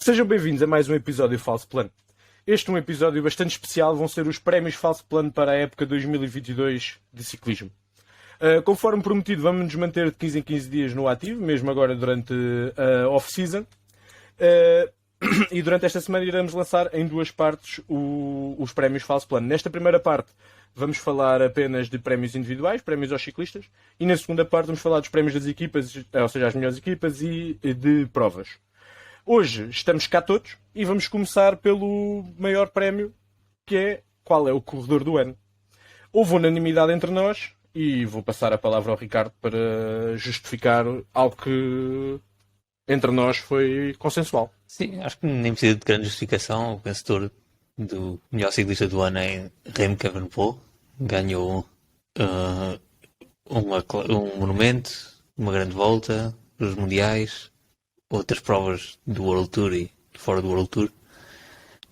Sejam bem-vindos a mais um episódio Falso Plano. Este é um episódio bastante especial, vão ser os prémios Falso Plano para a época 2022 de ciclismo. Conforme prometido, vamos nos manter de 15 em 15 dias no ativo, mesmo agora durante a off-season. E durante esta semana iremos lançar em duas partes os prémios Falso Plano. Nesta primeira parte vamos falar apenas de prémios individuais, prémios aos ciclistas, e na segunda parte vamos falar dos prémios das equipas, ou seja, as melhores equipas e de provas. Hoje estamos cá todos e vamos começar pelo maior prémio, que é qual é o corredor do ano. Houve unanimidade entre nós e vou passar a palavra ao Ricardo para justificar algo que entre nós foi consensual. Sim, acho que nem precisa de grande justificação. O vencedor do melhor ciclista do ano é Remco Evenepoel. Ganhou um monumento, uma grande volta, os mundiais, outras provas do World Tour e fora do World Tour.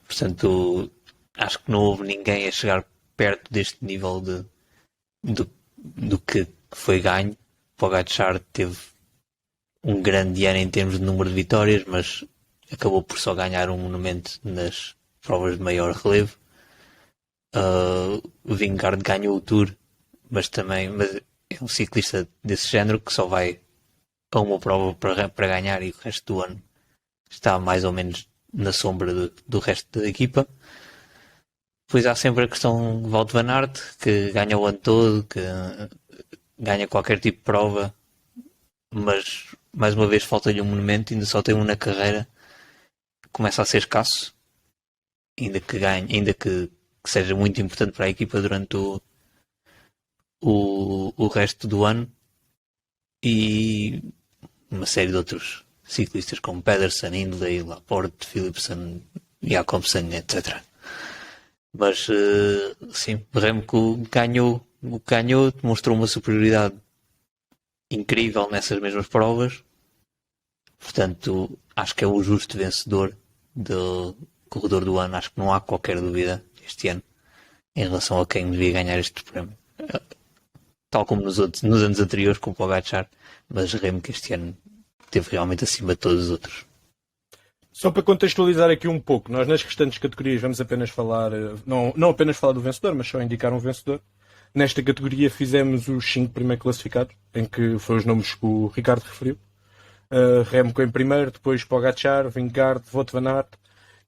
Portanto, acho que não houve ninguém a chegar perto deste nível do que foi ganho. Pogačar teve um grande ano em termos de número de vitórias, mas acabou por só ganhar um monumento nas provas de maior relevo. O Vingegaard ganhou o Tour, mas é um ciclista desse género que só vai a uma prova para ganhar e o resto do ano está mais ou menos na sombra do resto da equipa. Depois há sempre a questão de Wout van Aert, que ganha o ano todo, que ganha qualquer tipo de prova, mas mais uma vez falta-lhe um monumento, ainda só tem um na carreira, começa a ser escasso, ainda que seja muito importante para a equipa durante o resto do ano. E uma série de outros ciclistas como Pedersen, Hindley, Laporte, Philipsen, Jakobsen, etc. Mas sim, Remco ganhou o que ganhou, demonstrou uma superioridade incrível nessas mesmas provas. Portanto, acho que é o justo vencedor do corredor do ano. Acho que não há qualquer dúvida este ano em relação a quem devia ganhar este prémio. Tal como nos anos anteriores com o Pogačar, mas Remco este ano esteve realmente acima de todos os outros. Só para contextualizar aqui um pouco, nós nas restantes categorias vamos apenas falar, não apenas falar do vencedor, mas só indicar um vencedor. Nesta categoria fizemos os 5 primeiros classificados, em que foram os nomes que o Ricardo referiu. Remco em primeiro, depois Pogačar, Vingegaard, Wout van Aert,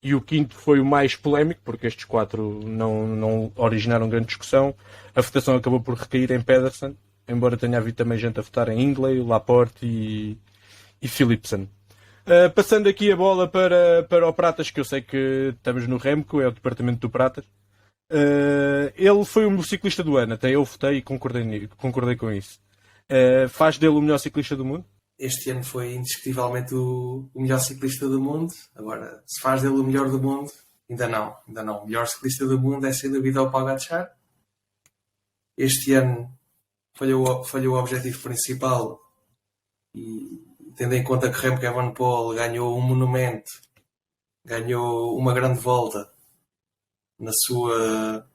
e o quinto foi o mais polémico, porque estes 4 não originaram grande discussão. A votação acabou por recair em Pedersen, embora tenha havido também gente a votar em Hindley, Laporte e Philipsen. Passando aqui a bola para o Pratas, que eu sei que estamos no Remco, é o departamento do Pratas. Ele foi o meu ciclista do ano, até eu votei e concordei com isso. Faz dele o melhor ciclista do mundo? Este ano foi indiscutivelmente o melhor ciclista do mundo. Agora, se faz dele o melhor do mundo, ainda não. O melhor ciclista do mundo é sem dúvida o Pogačar. Este ano falhou o objetivo principal e, tendo em conta que Remco Evenepoel ganhou um monumento, ganhou uma grande volta na sua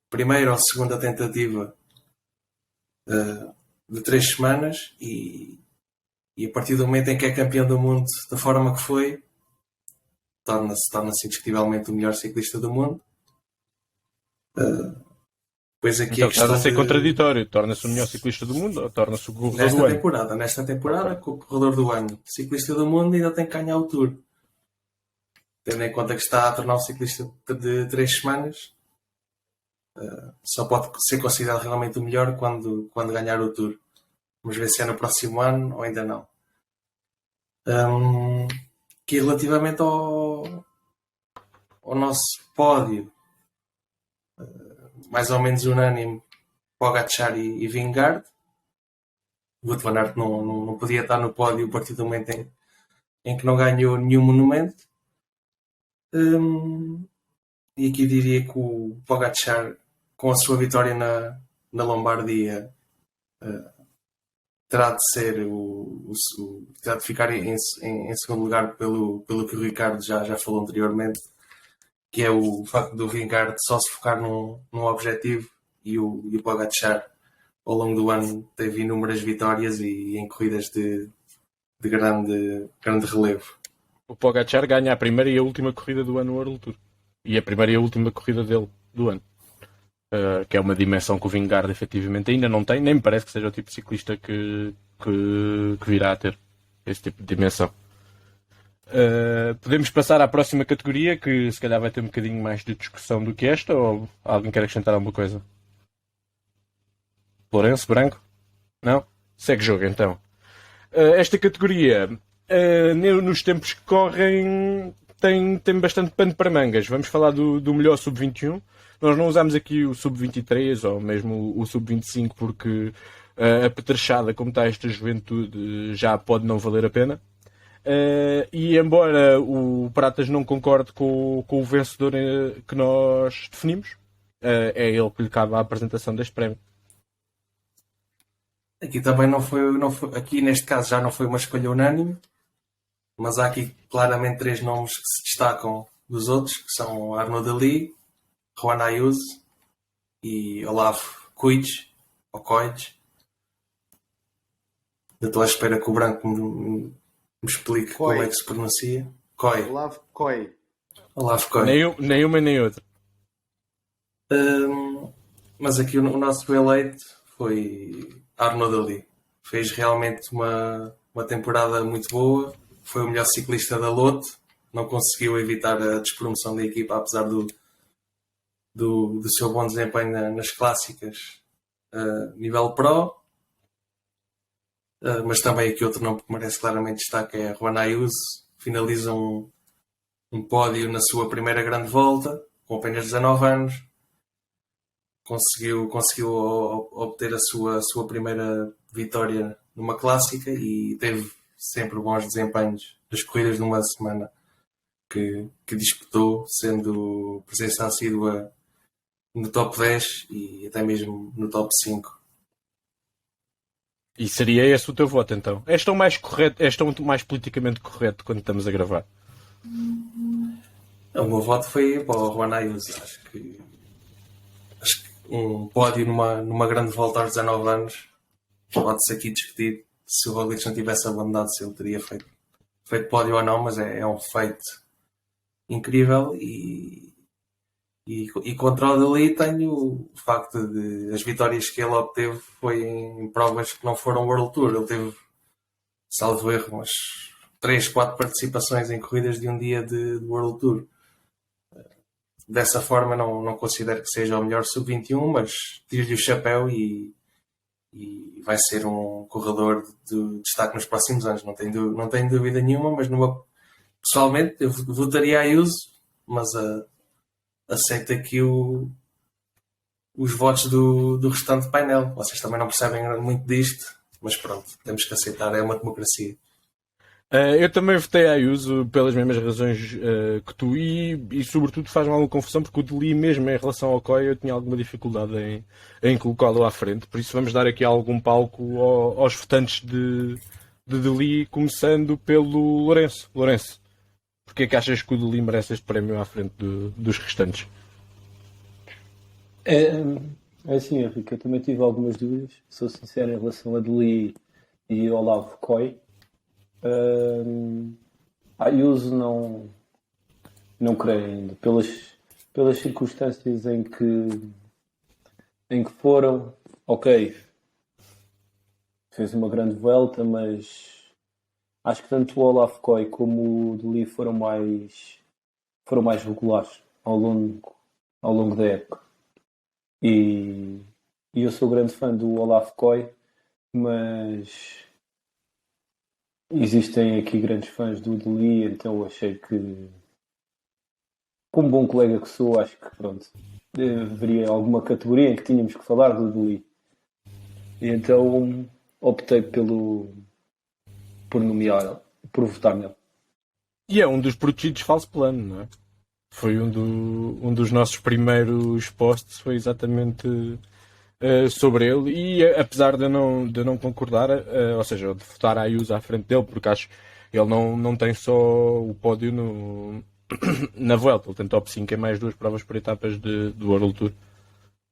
primeira ou segunda tentativa de 3 semanas e a partir do momento em que é campeão do mundo da forma que foi, torna-se indiscutivelmente o melhor ciclista do mundo. Pois aqui então estás a ser contraditório, torna-se o melhor ciclista do mundo ou torna-se o corredor do ano? Nesta temporada, com o corredor do ano, ciclista do mundo ainda tem que ganhar o Tour. Tendo em conta que está a tornar o ciclista de 3 semanas, só pode ser considerado realmente o melhor quando ganhar o Tour. Vamos ver se é no próximo ano ou ainda não. Que relativamente ao nosso pódio, mais ou menos unânime, Pogačar e Vingegaard. Wout van Aert não podia estar no pódio a partir do momento em que não ganhou nenhum monumento. E aqui diria que o Pogačar, com a sua vitória na Lombardia, terá de ficar em segundo lugar pelo que o Ricardo já falou anteriormente, que é o facto do Vingegaard só se focar num objetivo e o Pogačar ao longo do ano teve inúmeras vitórias e em corridas de grande relevo. O Pogacar ganha a primeira e a última corrida do ano no World Tour. E a primeira e a última corrida dele do ano. Que é uma dimensão que o Vingegaard efetivamente ainda não tem, nem me parece que seja o tipo de ciclista que virá a ter esse tipo de dimensão. Podemos passar à próxima categoria, que se calhar vai ter um bocadinho mais de discussão do que esta, ou alguém quer acrescentar alguma coisa? Lourenço, Branco? Não? Segue jogo então. Esta categoria, nos tempos que correm, tem bastante pano para mangas. Vamos falar do melhor sub-21. Nós não usamos aqui o sub-23 ou mesmo o sub-25 porque a petrechada, como está esta juventude, já pode não valer a pena. E embora o Pratas não concorde com o vencedor que nós definimos, é ele que lhe cabe a apresentação deste prémio. Aqui também não foi, aqui neste caso já não foi uma escolha unânime, mas há aqui claramente 3 nomes que se destacam dos outros, que são Arnaud Delis, Juan Ayuso e Olaf Koij, ou Koij. Eu estou à espera que o Branco me explique como é que se pronuncia. Koij. Olaf Koij. Olaf Koij. Nem uma nem outra. Mas aqui o nosso eleito foi Arnaud Delis. Fez realmente uma temporada muito boa. Foi o melhor ciclista da Lotte. Não conseguiu evitar a despromoção da equipa, apesar do seu bom desempenho nas clássicas nível Pro. Mas também aqui outro nome que merece claramente destaque é Juan Ayuso. Finaliza um pódio na sua primeira grande volta, com apenas 19 anos. Conseguiu obter a sua primeira vitória numa clássica e teve sempre bons desempenhos das corridas numa semana que disputou, sendo presença assídua no top 10 e até mesmo no top 5. E seria esse o teu voto, então? És tão mais correto, és tão mais politicamente correto quando estamos a gravar? O meu voto foi para o Juan Ayuso. Acho que um pódio numa grande volta aos 19 anos pode-se aqui discutir se o Roglic não tivesse abandonado, se ele teria feito pódio ou não, mas é um feito incrível. E contra o Dali tenho o facto de as vitórias que ele obteve foi em provas que não foram World Tour. Ele teve, salvo erro, umas 3, 4 participações em corridas de um dia de World Tour. Dessa forma não considero que seja o melhor sub-21, mas tiro-lhe o chapéu e vai ser um corredor de destaque nos próximos anos. Não tenho dúvida nenhuma, mas pessoalmente eu votaria a Ayuso, mas aceito aqui os votos do restante painel. Vocês também não percebem muito disto, mas pronto, temos que aceitar, é uma democracia. Eu também votei a Ayuso pelas mesmas razões que tu e sobretudo faz-me alguma confusão porque o Deli mesmo em relação ao Koij eu tinha alguma dificuldade em colocá-lo à frente, por isso vamos dar aqui algum palco aos votantes de Deli, começando pelo Lourenço. Lourenço, porque é que achas que o Deli merece este prémio à frente dos restantes? É assim, Henrique, eu também tive algumas dúvidas, sou sincero em relação a Deli e Olaf Koij. Ayuso não creio ainda, pelas circunstâncias em que foram, ok, fez uma grande volta, mas acho que tanto o Olaf Koij como o Deli foram mais regulares ao longo da época. E eu sou grande fã do Olaf Koij, mas existem aqui grandes fãs do Deli, então achei que, como bom colega que sou, acho que pronto, haveria alguma categoria em que tínhamos que falar do Deli. E então optei por votar nele. E é um dos protegidos falso plano, não é? Foi um dos nossos primeiros posts, foi exatamente sobre ele, e apesar de eu não concordar, ou seja, de votar a Ayuso à frente dele, porque acho que ele não tem só o pódio na Vuelta, ele tem top 5 em mais 2 provas por etapas do World Tour,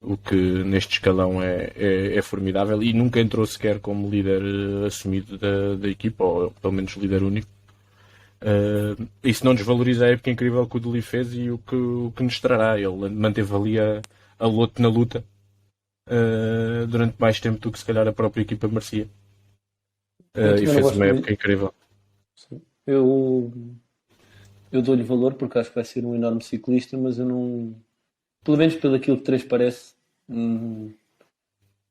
o que neste escalão é formidável, e nunca entrou sequer como líder assumido da equipa, ou pelo menos líder único. Isso não desvaloriza a época incrível que o Duli fez e o que nos trará. Ele manteve ali a luta na luta durante mais tempo do que se calhar a própria equipa merecia. Eu E também não fez gosto uma muito. época incrível. Eu, eu dou-lhe valor porque acho que vai ser um enorme ciclista, mas eu não. Pelo menos pelo aquilo que transparece, ele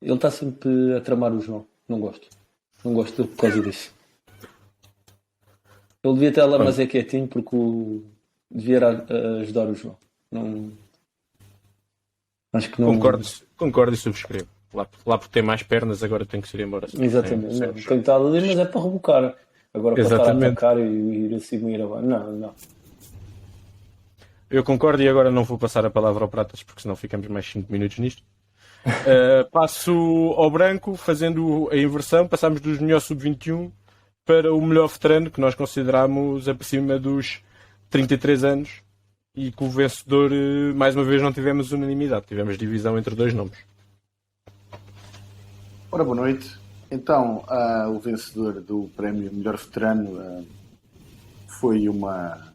está sempre a tramar o João. Não gosto. Não gosto dele por causa disso. Ele devia estar lá, mas Pronto, é quietinho porque devia ir a ajudar o João. Não, acho que não. concordo e subscrevo. Lá por ter mais pernas, agora tem que se ir embora. Exatamente. Sem Não, o tem João. que estar ali, mas é para rebocar. Agora para estar a Exatamente. atacar e ir acima e ir abaixo. Não, não. Eu concordo e agora não vou passar a palavra ao Pratas porque senão ficamos mais 5 minutos nisto. Passo ao branco, fazendo a inversão, passamos dos melhores sub-21 para o melhor veterano, que nós consideramos acima dos 33 anos, e que o vencedor, mais uma vez, não tivemos unanimidade, tivemos divisão entre dois nomes. Ora, boa noite. Então, o vencedor do prémio Melhor Veterano foi uma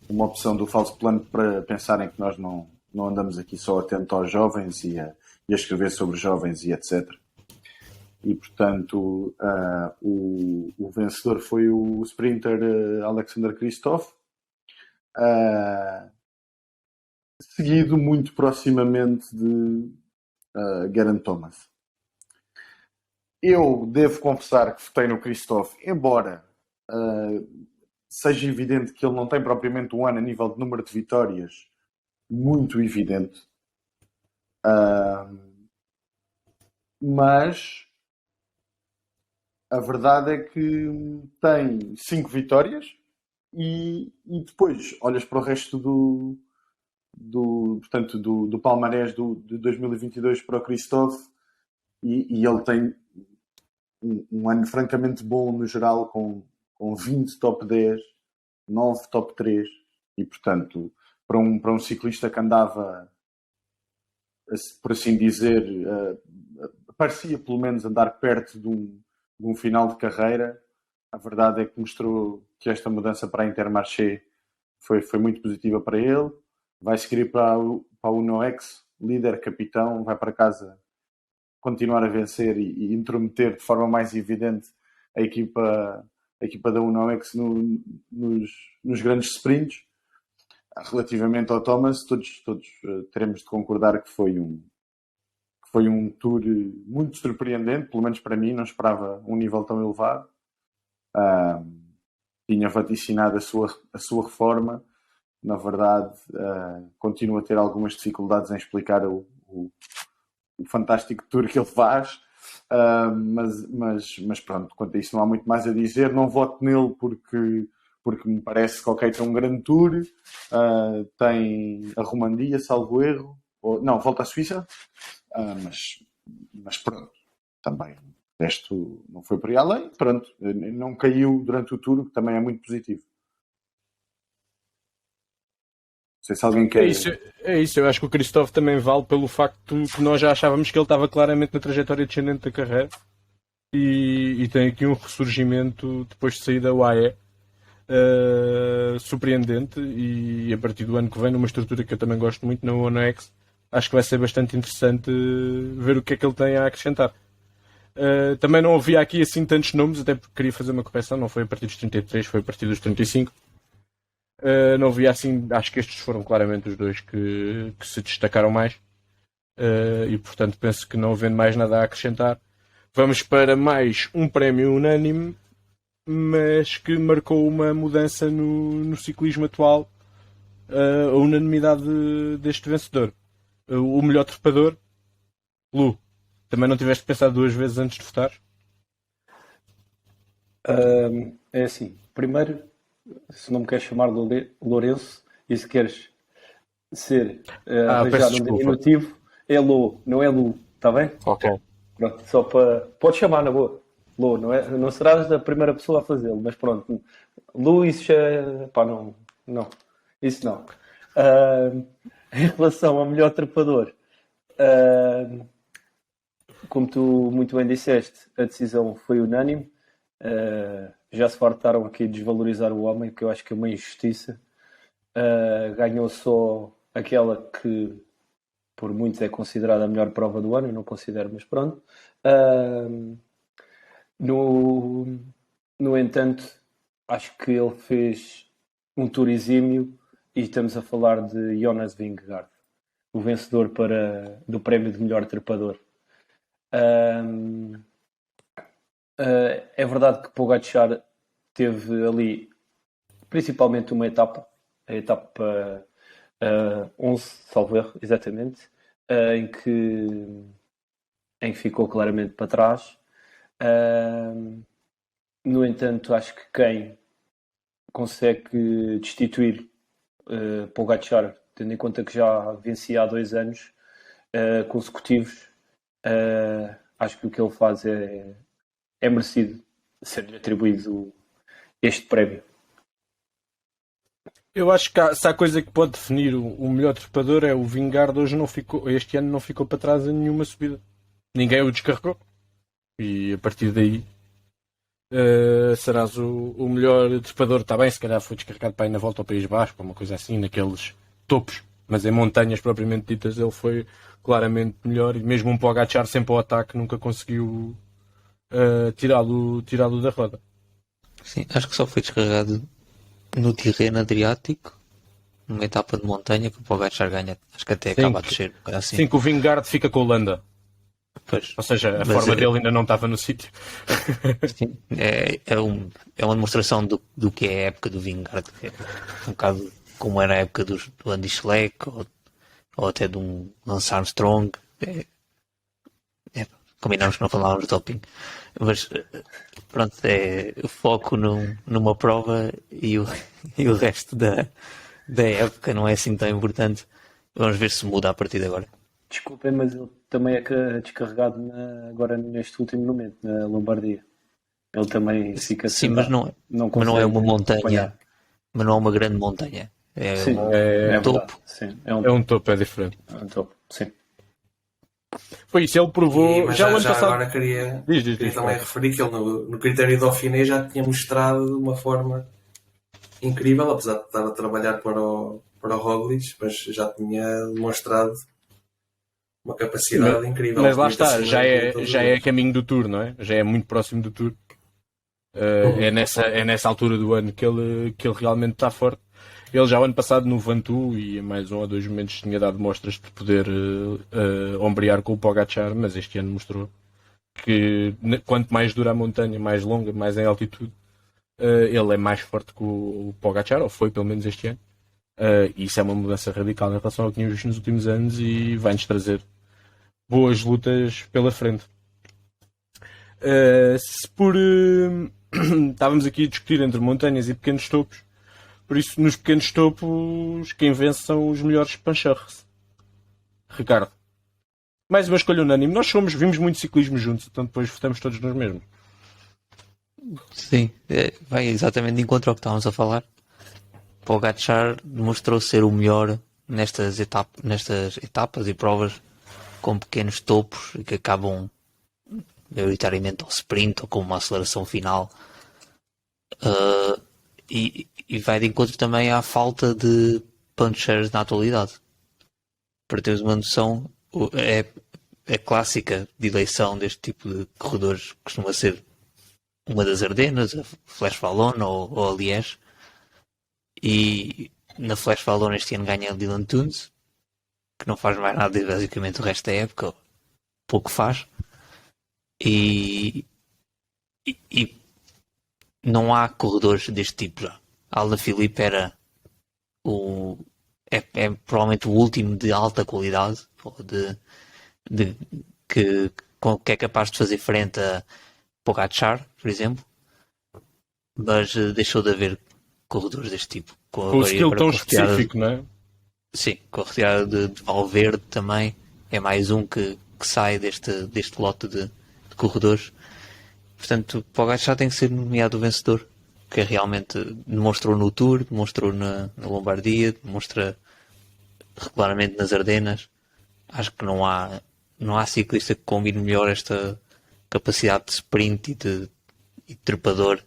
opção do Falso Plano para pensarem que nós não andamos aqui só atento aos jovens e a escrever sobre jovens e etc. E, portanto, o vencedor foi o sprinter Alexander Kristoff, seguido muito proximamente de Geraint Thomas. Eu devo confessar que votei no Kristoff, embora seja evidente que ele não tem propriamente um ano a nível de número de vitórias muito evidente. Mas a verdade é que tem 5 vitórias e depois olhas para o resto do palmarés de 2022 para o Kristoff e ele tem um ano francamente bom no geral, com 20 top 10, 9 top 3 e portanto para um ciclista que andava, por assim dizer, parecia pelo menos andar perto de um final de carreira. A verdade é que mostrou que esta mudança para a Intermarché foi muito positiva para ele. Vai seguir para a UNOX, líder, capitão, vai para casa continuar a vencer e intrometer de forma mais evidente a equipa da UNOX nos grandes sprints. Relativamente ao Thomas, todos teremos de concordar que foi um tour muito surpreendente, pelo menos para mim, não esperava um nível tão elevado. Tinha vaticinado a sua reforma. Na verdade, continuo a ter algumas dificuldades em explicar o fantástico tour que ele faz. Mas pronto, quanto a isso não há muito mais a dizer. Não voto nele porque me parece que tem um grande tour. Tem a Romandia, salvo erro. Não, volta à Suíça. Mas pronto, também o resto não foi por aí além. Pronto, não caiu durante o tour, que também é muito positivo. Não sei se alguém quer. É isso, eu acho que o Kristoff também vale pelo facto que nós já achávamos que ele estava claramente na trajetória descendente da carreira e tem aqui um ressurgimento depois de sair da UAE surpreendente, e a partir do ano que vem, numa estrutura que eu também gosto muito, na ONEX, acho que vai ser bastante interessante ver o que é que ele tem a acrescentar. Também não havia aqui assim tantos nomes, até porque queria fazer uma correção, não foi a partir dos 33, foi a partir dos 35. Não havia assim, acho que estes foram claramente os dois que se destacaram mais, e portanto penso que não havendo mais nada a acrescentar, vamos para mais um prémio unânime, mas que marcou uma mudança no ciclismo atual, a unanimidade deste vencedor. O melhor trepador, Lu, também não tiveste pensado duas vezes antes de votar? É assim, primeiro, se não me queres chamar Lourenço e se queres arranjar peço um desculpa. diminutivo, é Lou, não é Lu, está bem? Ok. Pronto, só para. Podes chamar na boa. Lou, não serás a primeira pessoa a fazê-lo, mas pronto. Lu, isso já. Pá, não. Isso não. Em relação ao melhor trepador, como tu muito bem disseste, a decisão foi unânime. Já se fartaram aqui de desvalorizar o homem, que eu acho que é uma injustiça. Ganhou só aquela que por muitos é considerada a melhor prova do ano, eu não considero, mas pronto. No, no entanto, acho que ele fez um tour exímio e estamos a falar de Jonas Vingegaard, o vencedor do prémio de melhor trepador. É verdade que Pogačar teve ali principalmente uma etapa, a etapa 11, salvo erro, exatamente, em que ficou claramente para trás. No entanto, acho que quem consegue destituir Pogačar, tendo em conta que já vencia há 2 anos consecutivos, acho que o que ele faz é merecido ser-lhe atribuído este prémio. Eu acho que se há coisa que pode definir o melhor trepador é o Vingegaard este ano não ficou para trás em nenhuma subida. Ninguém o descarregou. E a partir daí serás o melhor trepador. Está bem, se calhar foi descarregado para ir na volta ao País Basco, uma coisa assim, naqueles topos. Mas em montanhas propriamente ditas ele foi claramente melhor. E mesmo um Pogačar sempre ao ataque nunca conseguiu tirá-lo da roda. Sim, acho que só foi descarregado no Tirreno Adriático, numa etapa de montanha que o Pogačar ganha, acho que até acaba a descer. Assim. Sim, que o Vingegaard fica com a Holanda. Pois, ou seja, a forma dele ainda não estava no sítio. Sim, é uma demonstração do que é a época do Vingegaard, que é um bocado como era a época do Andy Schleck ou até de um Lance Armstrong. Combinamos que não falávamos de doping, mas pronto, é o foco numa prova e o resto da época não é assim tão importante. Vamos ver se muda a partir de agora. Desculpem, mas ele também é descarregado agora neste último momento, na Lombardia. Ele também fica sim, mas não é uma montanha, acompanhar. Mas não é uma grande montanha. Sim, é um topo. Sim, é um topo, é diferente. É um topo, sim. Foi isso, ele provou. Mas já o ano passado. Agora queria diz, também referir que ele no critério do Dauphiné já tinha mostrado de uma forma incrível, apesar de estar a trabalhar para o Roglic, mas já tinha demonstrado uma capacidade incrível. Mas lá está, já é caminho do Tour, não é? Já é muito próximo do Tour. É nessa altura do ano que ele realmente está forte. Ele já o ano passado no Ventoux e em mais 1 ou 2 momentos tinha dado mostras de poder ombrear com o Pogačar, mas este ano mostrou que quanto mais dura a montanha, mais longa, mais em altitude, ele é mais forte que o Pogačar, ou foi pelo menos este ano. E isso é uma mudança radical em relação ao que tínhamos visto nos últimos anos e vai-nos trazer boas lutas pela frente. Estávamos aqui a discutir entre montanhas e pequenos topos. Por isso, nos pequenos topos, quem vence são os melhores panchers. Ricardo. Mais uma escolha unânime. Nós vimos muito ciclismo juntos, então depois votamos todos nos mesmos. Sim, vai exatamente de encontro ao que estávamos a falar. Pogačar demonstrou ser o melhor nestas etapas e provas com pequenos topos que acabam maioritariamente ao sprint ou com uma aceleração final. E vai de encontro também à falta de punchers na atualidade. Para teres uma noção, a clássica de eleição deste tipo de corredores costuma ser uma das Ardenas, a Flash Wallonne ou a Liège. E na Flash Wallonne este ano ganha a Dylan Teuns, que não faz mais nada basicamente o resto da época, pouco faz. E não há corredores deste tipo já. Alaphilippe era provavelmente o último de alta qualidade, que é capaz de fazer frente a Pogačar, por exemplo, mas deixou de haver corredores deste tipo. Com o skill tão específico, não é? Sim, com a retirada de Valverde também é mais um que sai deste lote de corredores. Portanto, Pogačar tem que ser nomeado o vencedor, que realmente demonstrou no Tour, demonstrou na Lombardia, demonstra regularmente nas Ardenas. Acho que não há ciclista que combine melhor esta capacidade de sprint e e trepador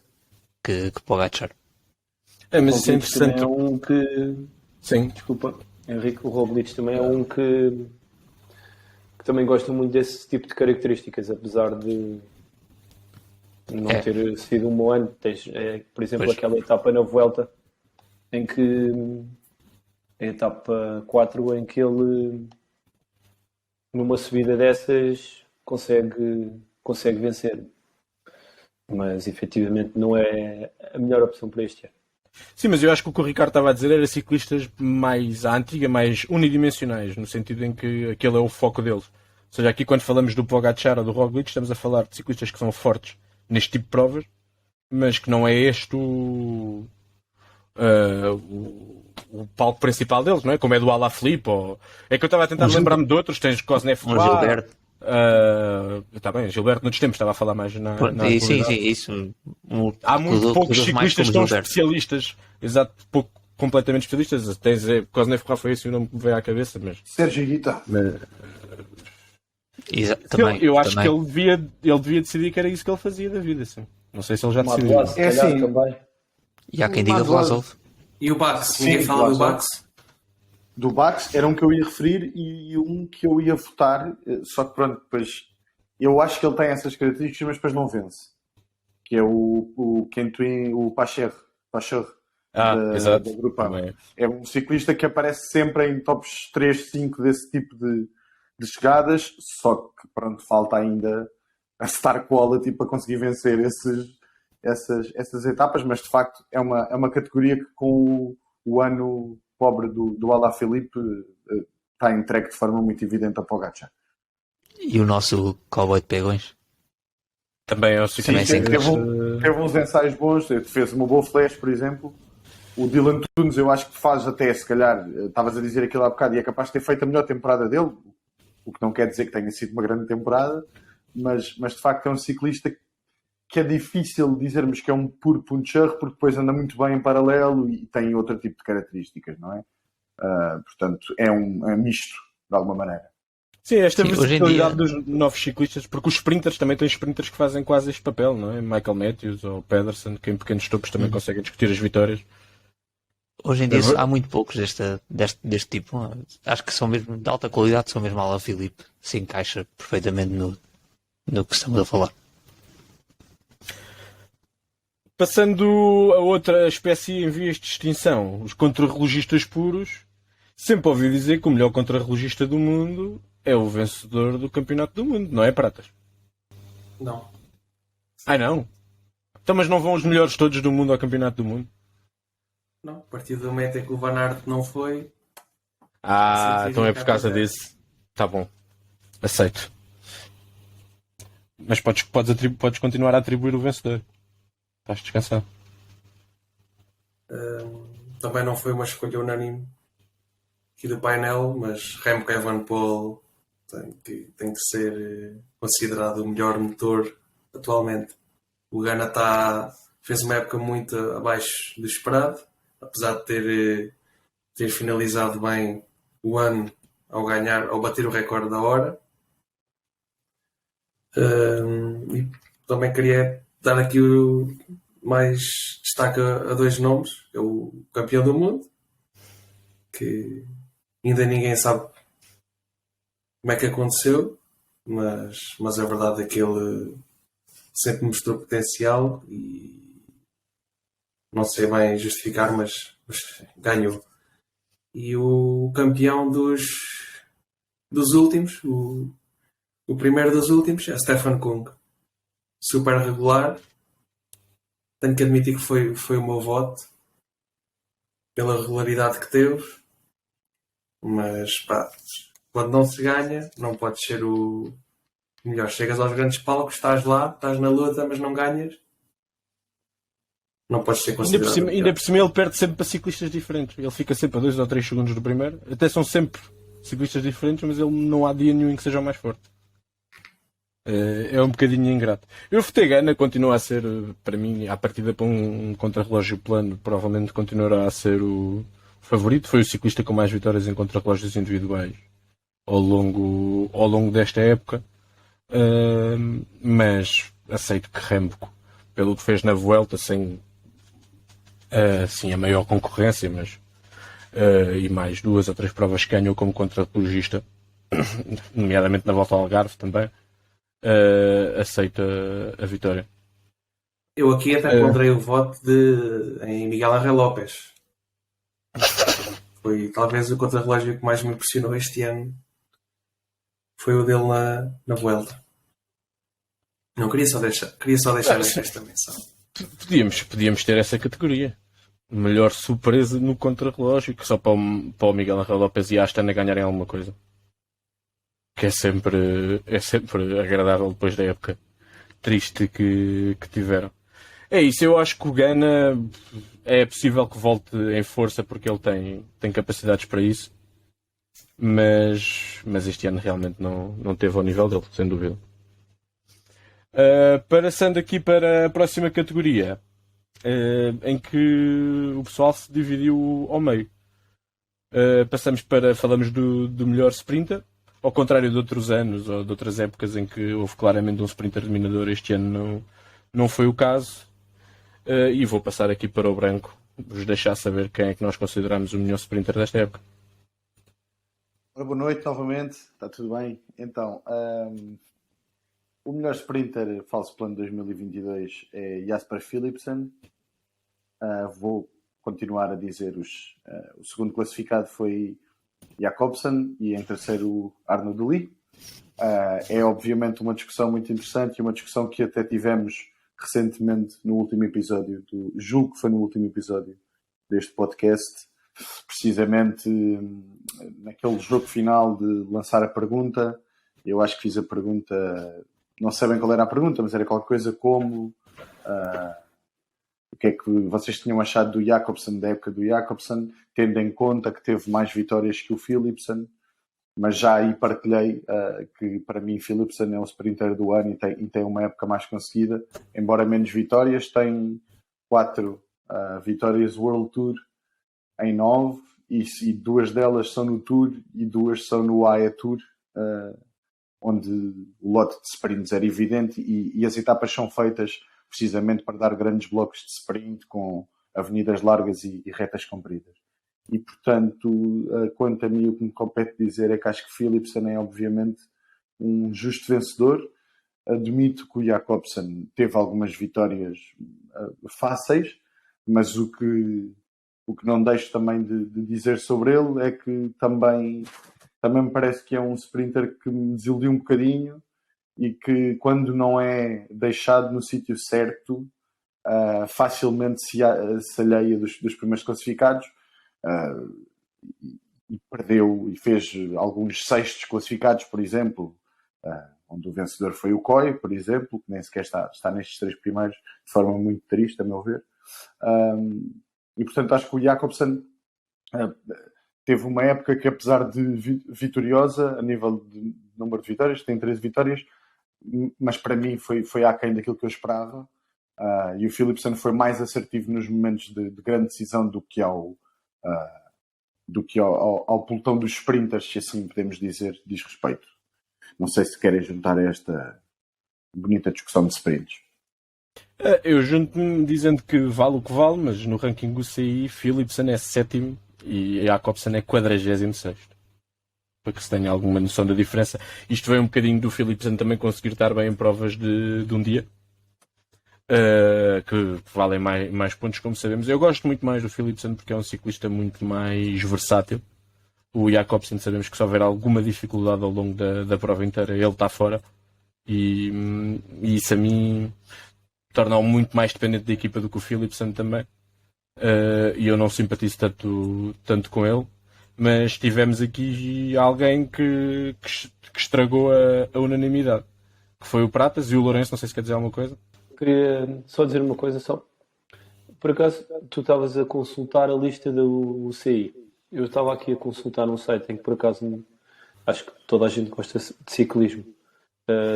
que Pogacar. Mas isso é Roglic também interessante. é um que... Sim. Desculpa, Henrique, o Roglic também é um que também gosta muito desse tipo de características, apesar de não ter sido um bom ano. Tens, por exemplo, Pois. aquela etapa na Vuelta, em que a etapa 4, em que ele, numa subida dessas, consegue vencer. Mas, efetivamente, não é a melhor opção para este ano. Sim, mas eu acho que o que o Ricardo estava a dizer era ciclistas mais à antiga, mais unidimensionais, no sentido em que aquele é o foco deles. Ou seja, aqui quando falamos do Pogacar ou do Roglic, estamos a falar de ciclistas que são fortes neste tipo de provas, mas que não é este o palco principal deles, não é? Como é do Alaphilippe, ou... É que eu estava a tentar lembrar-me de outros, tens Cosnefroy, Gilberto. está bem, Gilberto noutros tempos estava a falar mais na Pronto, sim, atualidade. isso. Há muito poucos dos mais ciclistas como tão Gilberto. especialistas, exato, pouco completamente especialistas. Tens Cosnefroy, foi esse o nome que me veio à cabeça, mas Sérgio Guita. Também, eu acho também. que ele devia decidir que era isso que ele fazia da vida, assim. Não sei se ele já decidiu. Madois, se É calhar, assim. também. E há quem diga Vlasov. E o Bax? Sim, Ninguém fala do Vlasov. Bax? Do Bax era um que eu ia referir e um que eu ia votar, só que pronto, depois eu acho que ele tem essas características, mas depois não vence. Que é o Quentin, o Pacher, Exato. da Grupama. Também. É um ciclista que aparece sempre em tops 3, 5 desse tipo de chegadas, só que pronto, falta ainda a star quality para conseguir vencer essas etapas, mas de facto é uma categoria que com o ano pobre do Alaphilippe está entregue de forma muito evidente a Pogacar. E o nosso cowboy de pegões. Também é o Também ciclista. Teve uns ensaios bons, fez uma boa flash, por exemplo. O Dylan Tunes eu acho que faz até, se calhar, estavas a dizer aquilo há bocado, e é capaz de ter feito a melhor temporada dele, o que não quer dizer que tenha sido uma grande temporada, mas de facto é um ciclista que é difícil dizermos que é um puro puncher, porque depois anda muito bem em paralelo e tem outro tipo de características, não é? Portanto, é um misto, de alguma maneira. Sim, esta Sim, hoje em versatilidade dia- dos novos ciclistas, porque os sprinters também têm sprinters que fazem quase este papel, não é? Michael Matthews ou Pedersen, que em pequenos topos também conseguem discutir as vitórias. Hoje em dia É ver- há muito poucos deste tipo. Acho que são mesmo de alta qualidade, são mesmo Alaphilippe. Se encaixa perfeitamente no que estamos a falar. Passando a outra espécie em vias de extinção, os contrarrelogistas puros, sempre ouvi dizer que o melhor contrarrelogista do mundo é o vencedor do campeonato do mundo, não é, Pratas? Não. Ai não? Então, mas não vão os melhores todos do mundo ao campeonato do mundo? Não. A partir do momento em que o Van Aert não foi, Sim, Então é por causa acontece. disso. Tá bom. Aceito. Mas podes continuar a atribuir o vencedor. Estás descansado. também não foi uma escolha unânime aqui do painel, mas Remco Evenepoel tem que ser considerado o melhor motor atualmente. O Ghana fez uma época muito abaixo do esperado, apesar de ter finalizado bem o ano ao bater o recorde da hora. E também queria dar aqui mais destaque a dois nomes. É o campeão do mundo, que ainda ninguém sabe como é que aconteceu, mas a verdade é que ele sempre mostrou potencial e não sei bem justificar, mas ganhou. E o campeão dos últimos, o primeiro dos últimos, é Stefan Kung. Super regular. Tenho que admitir que foi o meu voto pela regularidade que teve. Mas pá, quando não se ganha, não pode ser o melhor. Chegas aos grandes palcos, estás lá, estás na luta, mas não ganhas. Não podes ser considerado. Ainda por cima ele perde sempre para ciclistas diferentes. Ele fica sempre a 2 ou 3 segundos do primeiro. Até são sempre ciclistas diferentes, mas ele não há dia nenhum em que seja o mais forte. É um bocadinho ingrato. Eu votei Ghana, continua a ser, para mim, à partida para um contrarrelógio plano, provavelmente continuará a ser o favorito. Foi o ciclista com mais vitórias em contrarrelógios individuais ao longo desta época. Mas aceito que Remco pelo que fez na Vuelta, sem assim, a maior concorrência, mas e mais 2 ou 3 provas que ganhou como contrarrelogista, nomeadamente na Volta ao Algarve também, aceita a vitória. Eu aqui até pondrei o voto em Miguel Ángel Lopes. Foi talvez o contrarrelógio que mais me impressionou este ano. Foi o dele na Vuelta. Não, queria só deixar esta menção. Podíamos ter essa categoria. Melhor surpresa no contrarrelógio, que só para o Miguel Ángel Lopes e a Astana ganharem alguma coisa. Que é sempre agradável depois da época triste que tiveram. É isso, eu acho que o Gana é possível que volte em força porque ele tem capacidades para isso, mas este ano realmente não teve ao nível dele, sem dúvida. Passando aqui para a próxima categoria, em que o pessoal se dividiu ao meio. Falamos do melhor sprinter, ao contrário de outros anos ou de outras épocas em que houve claramente um sprinter dominador. Este ano não foi o caso. E vou passar aqui para o branco, vos deixar saber quem é que nós consideramos o melhor sprinter desta época. Ora, boa noite novamente, está tudo bem? Então, o melhor sprinter falso plano 2022 é Jasper Philipsen. Vou continuar a dizer o segundo classificado foi Jakobsen e em terceiro Arnaud Delis. É obviamente uma discussão muito interessante e uma discussão que até tivemos recentemente no último episódio, julgo que foi no último episódio deste podcast, precisamente naquele jogo final de lançar a pergunta. Eu acho que fiz a pergunta, não sei bem qual era a pergunta, mas era qualquer coisa como o que é que vocês tinham achado do Jakobsen, da época do Jakobsen, tendo em conta que teve mais vitórias que o Philipsen, mas já aí partilhei que para mim Philipsen é o sprinter do ano e tem uma época mais conseguida, embora menos vitórias, tem 4 vitórias World Tour em 9 e 2 delas são no Tour e 2 são no AE Tour, onde o lote de sprints era evidente e as etapas são feitas precisamente para dar grandes blocos de sprint com avenidas largas e retas compridas. E, portanto, quanto a mim, o que me compete dizer é que acho que Philipsen é, obviamente, um justo vencedor. Admito que o Jakobsen teve algumas vitórias fáceis, mas o que não deixo também de dizer sobre ele é que também me parece que é um sprinter que me desiludiu um bocadinho e que, quando não é deixado no sítio certo, facilmente se alheia dos primeiros classificados. E perdeu e fez alguns sextos classificados, por exemplo, onde o vencedor foi o Coy, por exemplo, que nem sequer está nestes 3 primeiros, de forma muito triste, a meu ver. E portanto acho que o Jakobsen teve uma época que, apesar de vitoriosa a nível de número de vitórias, tem 13 vitórias, mas para mim foi aquém daquilo que eu esperava. E o Philipsen foi mais assertivo nos momentos de grande decisão do que ao pelotão dos sprinters, se assim podemos dizer, diz respeito. Não sei se querem juntar a esta bonita discussão de sprints. Eu junto-me dizendo que vale o que vale, mas no ranking do CI, Philipsen é 7º e Jakobsen é 46º. Para que se tenha alguma noção da diferença. Isto vem um bocadinho do Philipsen também conseguir estar bem em provas de um dia. Que valem mais pontos, como sabemos. Eu gosto muito mais do Philipsen porque é um ciclista muito mais versátil. O Jakobsen sabemos que se houver alguma dificuldade ao longo da prova inteira, ele está fora. E isso a mim torna-o muito mais dependente da equipa do que o Philipsen também. E eu não simpatizo tanto com ele. Mas tivemos aqui alguém que estragou a unanimidade. Que foi o Pratas e o Lourenço, não sei se quer dizer alguma coisa. Queria só dizer uma coisa só. Por acaso, tu estavas a consultar a lista do UCI. Eu estava aqui a consultar um site em que, por acaso, acho que toda a gente gosta de ciclismo,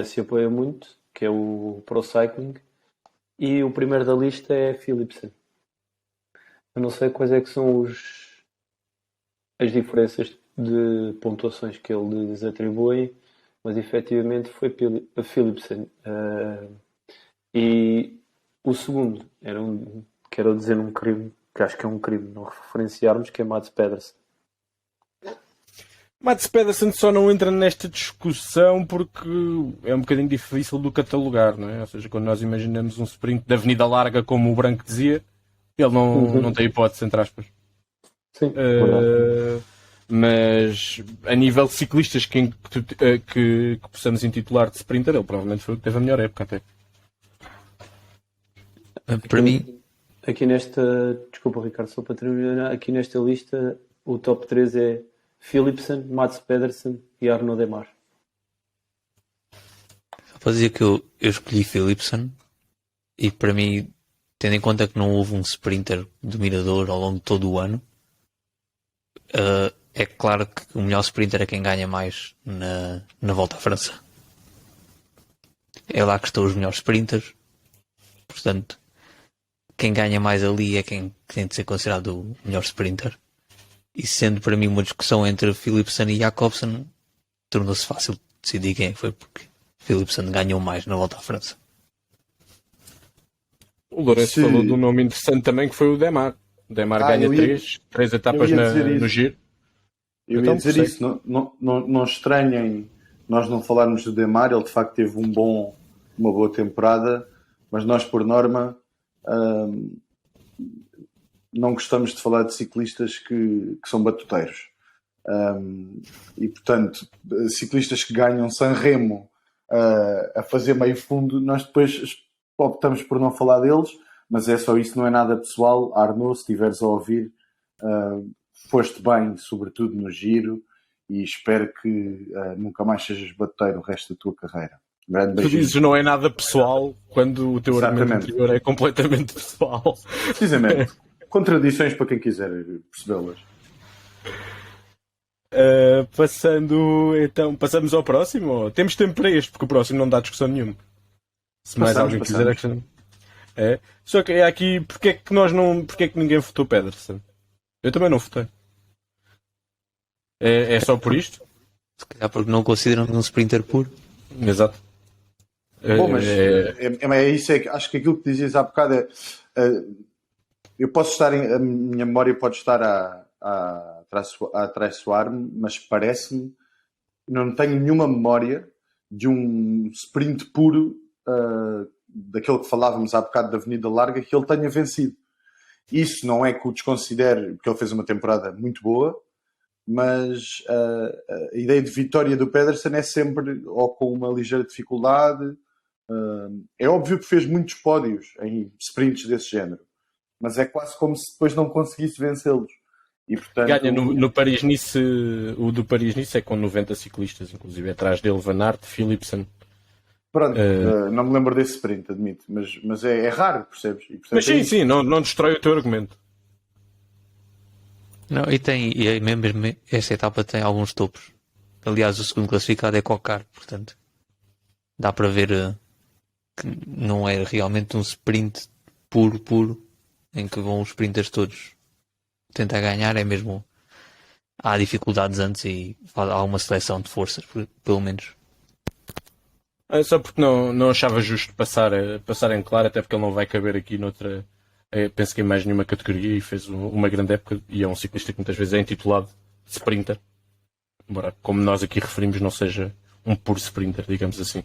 se apoia muito, que é o Pro Cycling, e o primeiro da lista é Philipsen. Eu não sei quais é que são as diferenças de pontuações que ele lhes atribui, mas efetivamente foi a Philipsen. E O segundo era quero dizer um crime, que acho que é um crime não referenciarmos, que é Mads Pedersen. Mats Pedersen só não entra nesta discussão porque é um bocadinho difícil de catalogar, não é? Ou seja, quando nós imaginamos um sprint de avenida larga, como o Branco dizia, ele não tem hipótese, entre aspas. Sim, verdade. Mas a nível de ciclistas que possamos intitular de sprinter, ele provavelmente foi o que teve a melhor época até. Para mim, Aqui nesta, desculpa Ricardo, só para terminar, aqui nesta lista o top 3 é Philipsen, Mads Pedersen e Arnaud Démare. só para dizer que eu escolhi Philipsen e para mim, tendo em conta que não houve um sprinter dominador ao longo de todo o ano, é claro que o melhor sprinter é quem ganha mais na Volta à França. É lá que estão os melhores sprinters, portanto, quem ganha mais ali é quem tem de ser considerado o melhor sprinter. E sendo para mim uma discussão entre Philipsen e Jacobsen, tornou-se fácil decidir quem foi, porque Philipsen ganhou mais na Volta à França. O Lourenço falou de um nome interessante também, que foi o Démare. O Démare ganha três etapas no Giro. Eu ia dizer isso, não estranhem nós não falarmos do Démare, ele de facto teve uma boa temporada, mas nós por norma não gostamos de falar de ciclistas que são batuteiros. E portanto, ciclistas que ganham Sanremo a fazer meio fundo, nós depois optamos por não falar deles, mas é só isso, não é nada pessoal. Arnaud, se estiveres a ouvir, foste bem, sobretudo no Giro, e espero que nunca mais sejas batuteiro o resto da tua carreira. Grande Tu beijinho. dizes não é nada pessoal quando o teu argumento anterior é completamente pessoal. Precisamente. Contradições para quem quiser percebê-las. Passamos ao próximo. Temos tempo para este, porque o próximo não dá discussão nenhuma. Se mais alguém quiser acrescentar. Só que é aqui, porque é que ninguém votou Pedersen? Eu também não votei. É só por isto? Se calhar porque não consideram um sprinter puro. Exato. Bom, mas é isso, acho que aquilo que dizias há bocado eu posso estar a minha memória pode estar a traiçoar-me, mas parece-me, não tenho nenhuma memória de um sprint puro daquele que falávamos há bocado da Avenida Larga que ele tenha vencido. Isso não é que o desconsidere, porque ele fez uma temporada muito boa, mas a ideia de vitória do Pedersen é sempre ou com uma ligeira dificuldade. É óbvio que fez muitos pódios em sprints desse género, mas é quase como se depois não conseguisse vencê-los. E, portanto, ganha no Paris-Nice. O do Paris-Nice é com 90 ciclistas, inclusive atrás dele Van Aert, Philipsen. Pronto, não me lembro desse sprint, admito, mas é raro, percebes? E, portanto, mas sim, não destrói o teu argumento. Não, e mesmo esta etapa tem alguns topos. Aliás, o segundo classificado é Cocar, portanto, dá para ver que não é realmente um sprint puro, em que vão os sprinters todos tentar ganhar, é mesmo há dificuldades antes e há uma seleção de forças, pelo menos. Só porque não achava justo passar em claro, até porque ele não vai caber aqui noutra. Penso que em mais nenhuma categoria e fez uma grande época e é um ciclista que muitas vezes é intitulado sprinter. Embora, como nós aqui referimos, não seja um puro sprinter, digamos assim.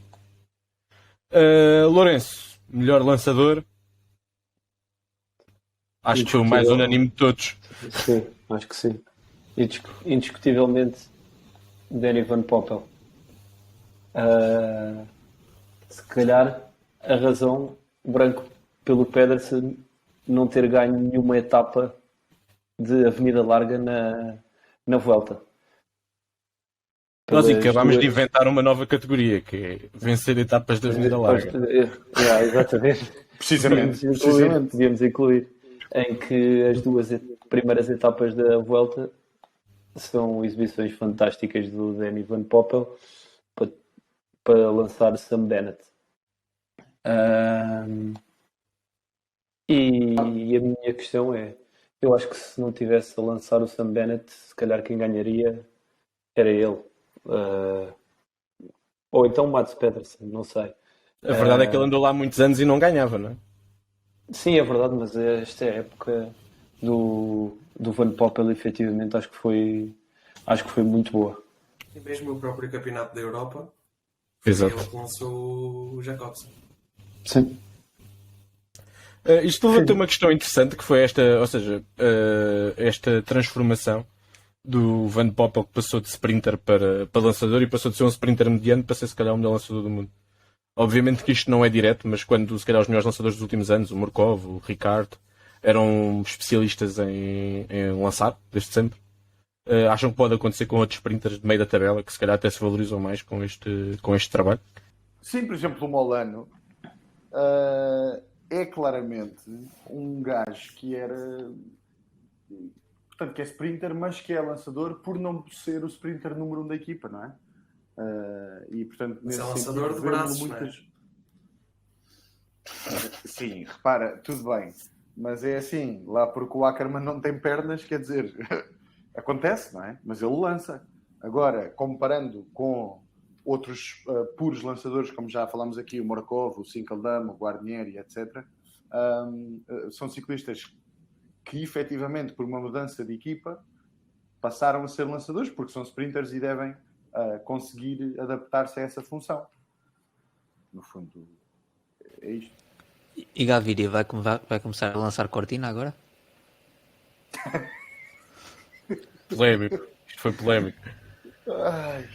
Lourenço, melhor lançador. Acho que foi o mais unânime de todos. Sim, acho que sim. Indiscutivelmente, Danny Van Poppel. Se calhar a razão, Branco, pelo Pedersen não ter ganho nenhuma etapa de Avenida Larga na Vuelta. Nós acabámos de inventar uma nova categoria, que é vencer etapas de Avenida Larga. Exatamente. Precisamente. Podíamos incluir. Em que as duas primeiras etapas da Vuelta são exibições fantásticas do Danny Van Poppel para lançar Sam Bennett. E a minha questão é, eu acho que se não tivesse a lançar o Sam Bennett, se calhar quem ganharia era ele. Ou então o Mads Pedersen, não sei. A verdade é que ele andou lá muitos anos e não ganhava, não é? Sim, é verdade, mas esta época do Van Poppel, efetivamente, acho que foi muito boa. E mesmo o próprio campeonato da Europa, foi Exato. ele que lançou o Jacobsen. Sim. Isto levanta uma questão interessante que foi esta, ou seja, esta transformação do Van Poppel que passou de sprinter para lançador e passou de ser um sprinter mediano para ser se calhar o melhor lançador do mundo. Obviamente que isto não é direto, mas quando se calhar os melhores lançadores dos últimos anos, o Morkov, o Ricardo, eram especialistas em lançar, desde sempre. Acham que pode acontecer com outros sprinters de meio da tabela que se calhar até se valorizam mais com este trabalho? Sim, por exemplo, o Molano é claramente um gajo que era, portanto, que é sprinter, mas que é lançador por não ser o sprinter número 1 da equipa, não é? E portanto, Mas nesse é lançador sentido, de braços, muitas. Sim, repara, tudo bem, mas é assim, lá porque o Ackermann não tem pernas, quer dizer, acontece, não é? Mas ele lança. Agora, comparando com outros puros lançadores, como já falámos aqui, o Morkov, o Sinkeldam, o Guarnieri, etc., são ciclistas que, efetivamente, por uma mudança de equipa, passaram a ser lançadores, porque são sprinters e devem conseguir adaptar-se a essa função. No fundo, é isto. E Gaviria vai começar a lançar Cortina agora? Polémico. Isto foi polémico. Ai.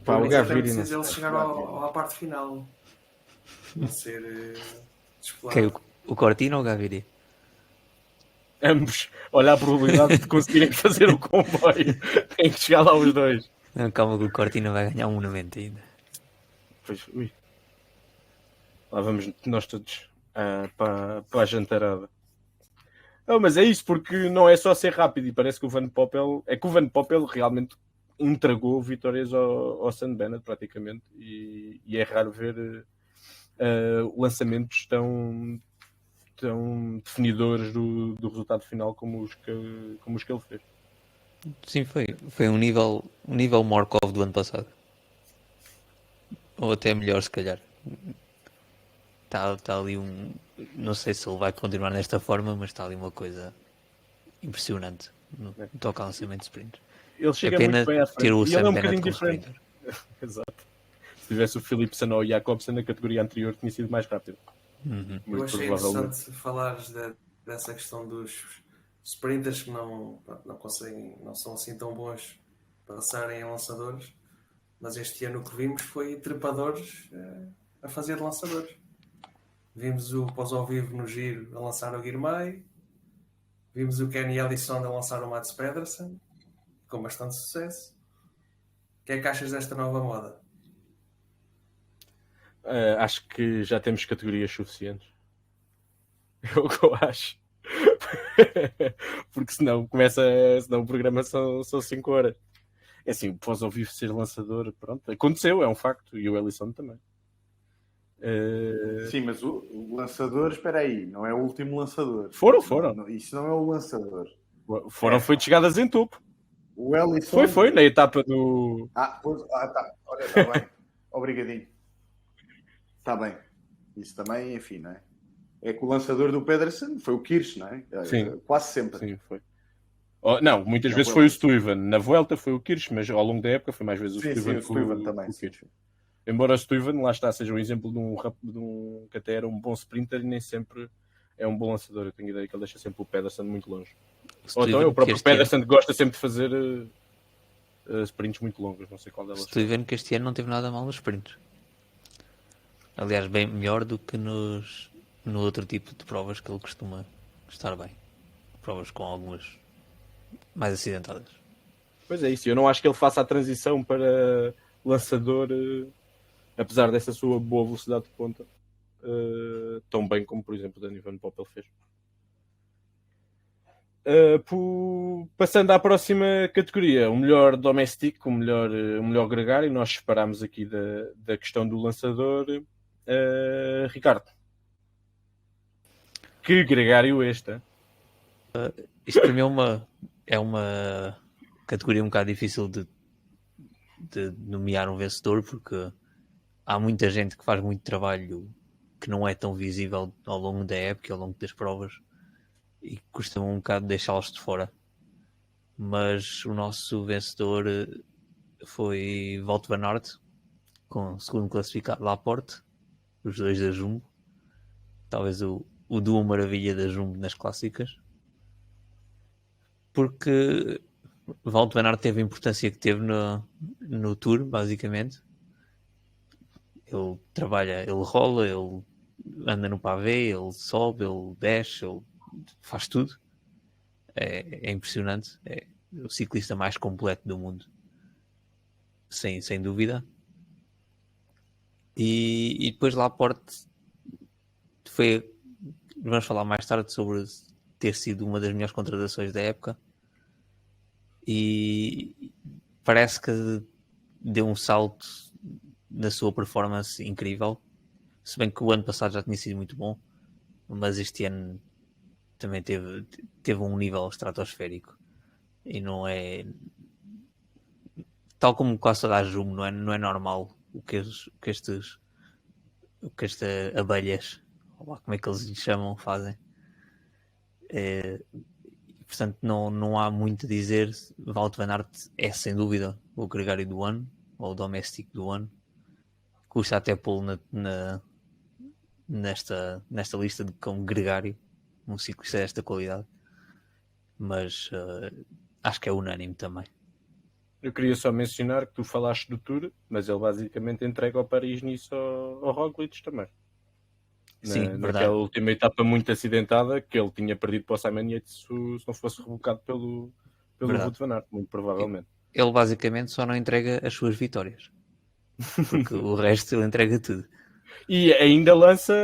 Pá, o Mas até Gaviria preciso não ele chegar à parte final. Não ser Quem, descolado. o Cortina ou o Gaviria? ambos. Olha a probabilidade de conseguirem fazer o comboio. Tem que chegar lá os dois. Não, calma que o Cortina vai ganhar um monumento ainda. Pois, ui. Lá vamos nós todos para a jantarada. Não, mas é isso, porque não é só ser rápido e parece que o Van Poppel... É que o Van Poppel realmente entregou vitórias ao Sam Bennett praticamente e é raro ver lançamentos tão definidores do resultado final como os que ele fez. Sim, foi um nível Morkov do ano passado. Ou até melhor, se calhar. Está ali um... Não sei se ele vai continuar nesta forma, mas está ali uma coisa impressionante no toque ao lançamento de sprint. Ele chega pena muito bem à frente. ter o E ele é Sam um Bennett bocadinho como diferente. sprinter. Exato. Se tivesse o Philipsen ou o Jacobsen na categoria anterior, tinha sido mais rápido. Uhum. Eu achei interessante falares dessa questão dos sprinters que não conseguem, não são assim tão bons para passarem em lançadores, mas este ano o que vimos foi trepadores a fazer de lançadores. Vimos o pós ao vivo no giro a lançar o Guirmay, vimos o Kenny Ellison a lançar o Mats Pedersen, com bastante sucesso. O que é que achas desta nova moda? Acho que já temos categorias suficientes. É o que eu acho. Porque senão o programa são 5 horas. É assim, pós ao vivo ser lançador, pronto, aconteceu, é um facto, e o Ellison também. Sim, mas o lançador, espera aí, não é o último lançador. Foram. Não, isso não é o lançador. Foi de chegadas em topo. O Ellison... Foi, na etapa do... tá. Olha, está bem. Obrigadinho. Está bem. Isso também, enfim, não é? É que o lançador do Pedersen foi o Kirsch, não é? Sim. Quase sempre. Sim, foi. Não, muitas vezes foi o Stuyven. Na Vuelta foi o Kirsch, mas ao longo da época foi mais vezes o Stuyven. Sim, o Stuyven também. O Kirsch. Embora o Stuyven, lá está, seja um exemplo de um que até era um bom sprinter e nem sempre é um bom lançador. Eu tenho a ideia que ele deixa sempre o Pedersen muito longe. Ou então é o próprio Pedersen que gosta sempre de fazer sprints muito longos. Não sei qual delas. Stuyven que este ano não teve nada mal nos sprints. Aliás, bem melhor do que no outro tipo de provas que ele costuma estar bem. Provas com algumas mais acidentadas. Pois é isso, eu não acho que ele faça a transição para lançador, apesar dessa sua boa velocidade de ponta, tão bem como, por exemplo, o Danny Van Poppel fez. Passando à próxima categoria, o melhor doméstico, o melhor gregário, nós separámos aqui da questão do lançador. Ricardo, que gregário este? Isto para mim é uma categoria um bocado difícil de nomear um vencedor, porque há muita gente que faz muito trabalho que não é tão visível ao longo da época, ao longo das provas, e custa-me um bocado deixá-los de fora. Mas o nosso vencedor foi Wout van Aert, com o segundo classificado Laporte, os dois da Jumbo, talvez o duo maravilha da Jumbo nas clássicas, porque Wout van Aert teve a importância que teve no Tour, basicamente. Ele trabalha, ele rola, ele anda no pavê, ele sobe, ele desce, ele faz tudo. É impressionante. É o ciclista mais completo do mundo, sem dúvida. E depois Laporte foi, vamos falar mais tarde sobre ter sido uma das melhores contratações da época, e parece que deu um salto na sua performance incrível, se bem que o ano passado já tinha sido muito bom, mas este ano também teve um nível estratosférico, e não é, tal como quase toda a Jumbo, não é normal o que estas abelhas, ou lá como é que eles lhe chamam, fazem. Portanto, não há muito a dizer. Wout van Aert é sem dúvida o gregário do ano, ou o doméstico do ano. Custa até pô-lo nesta lista como gregário, um ciclista desta qualidade, mas acho que é unânime também. Eu queria só mencionar que tu falaste do Tour, mas ele basicamente entrega ao Paris-Nice ao Roglic também. Sim, verdade. Naquela última etapa muito acidentada, que ele tinha perdido para o Simon Yates se não fosse rebocado pelo Wout van Aert, muito provavelmente. Ele basicamente só não entrega as suas vitórias, porque o resto ele entrega tudo. E ainda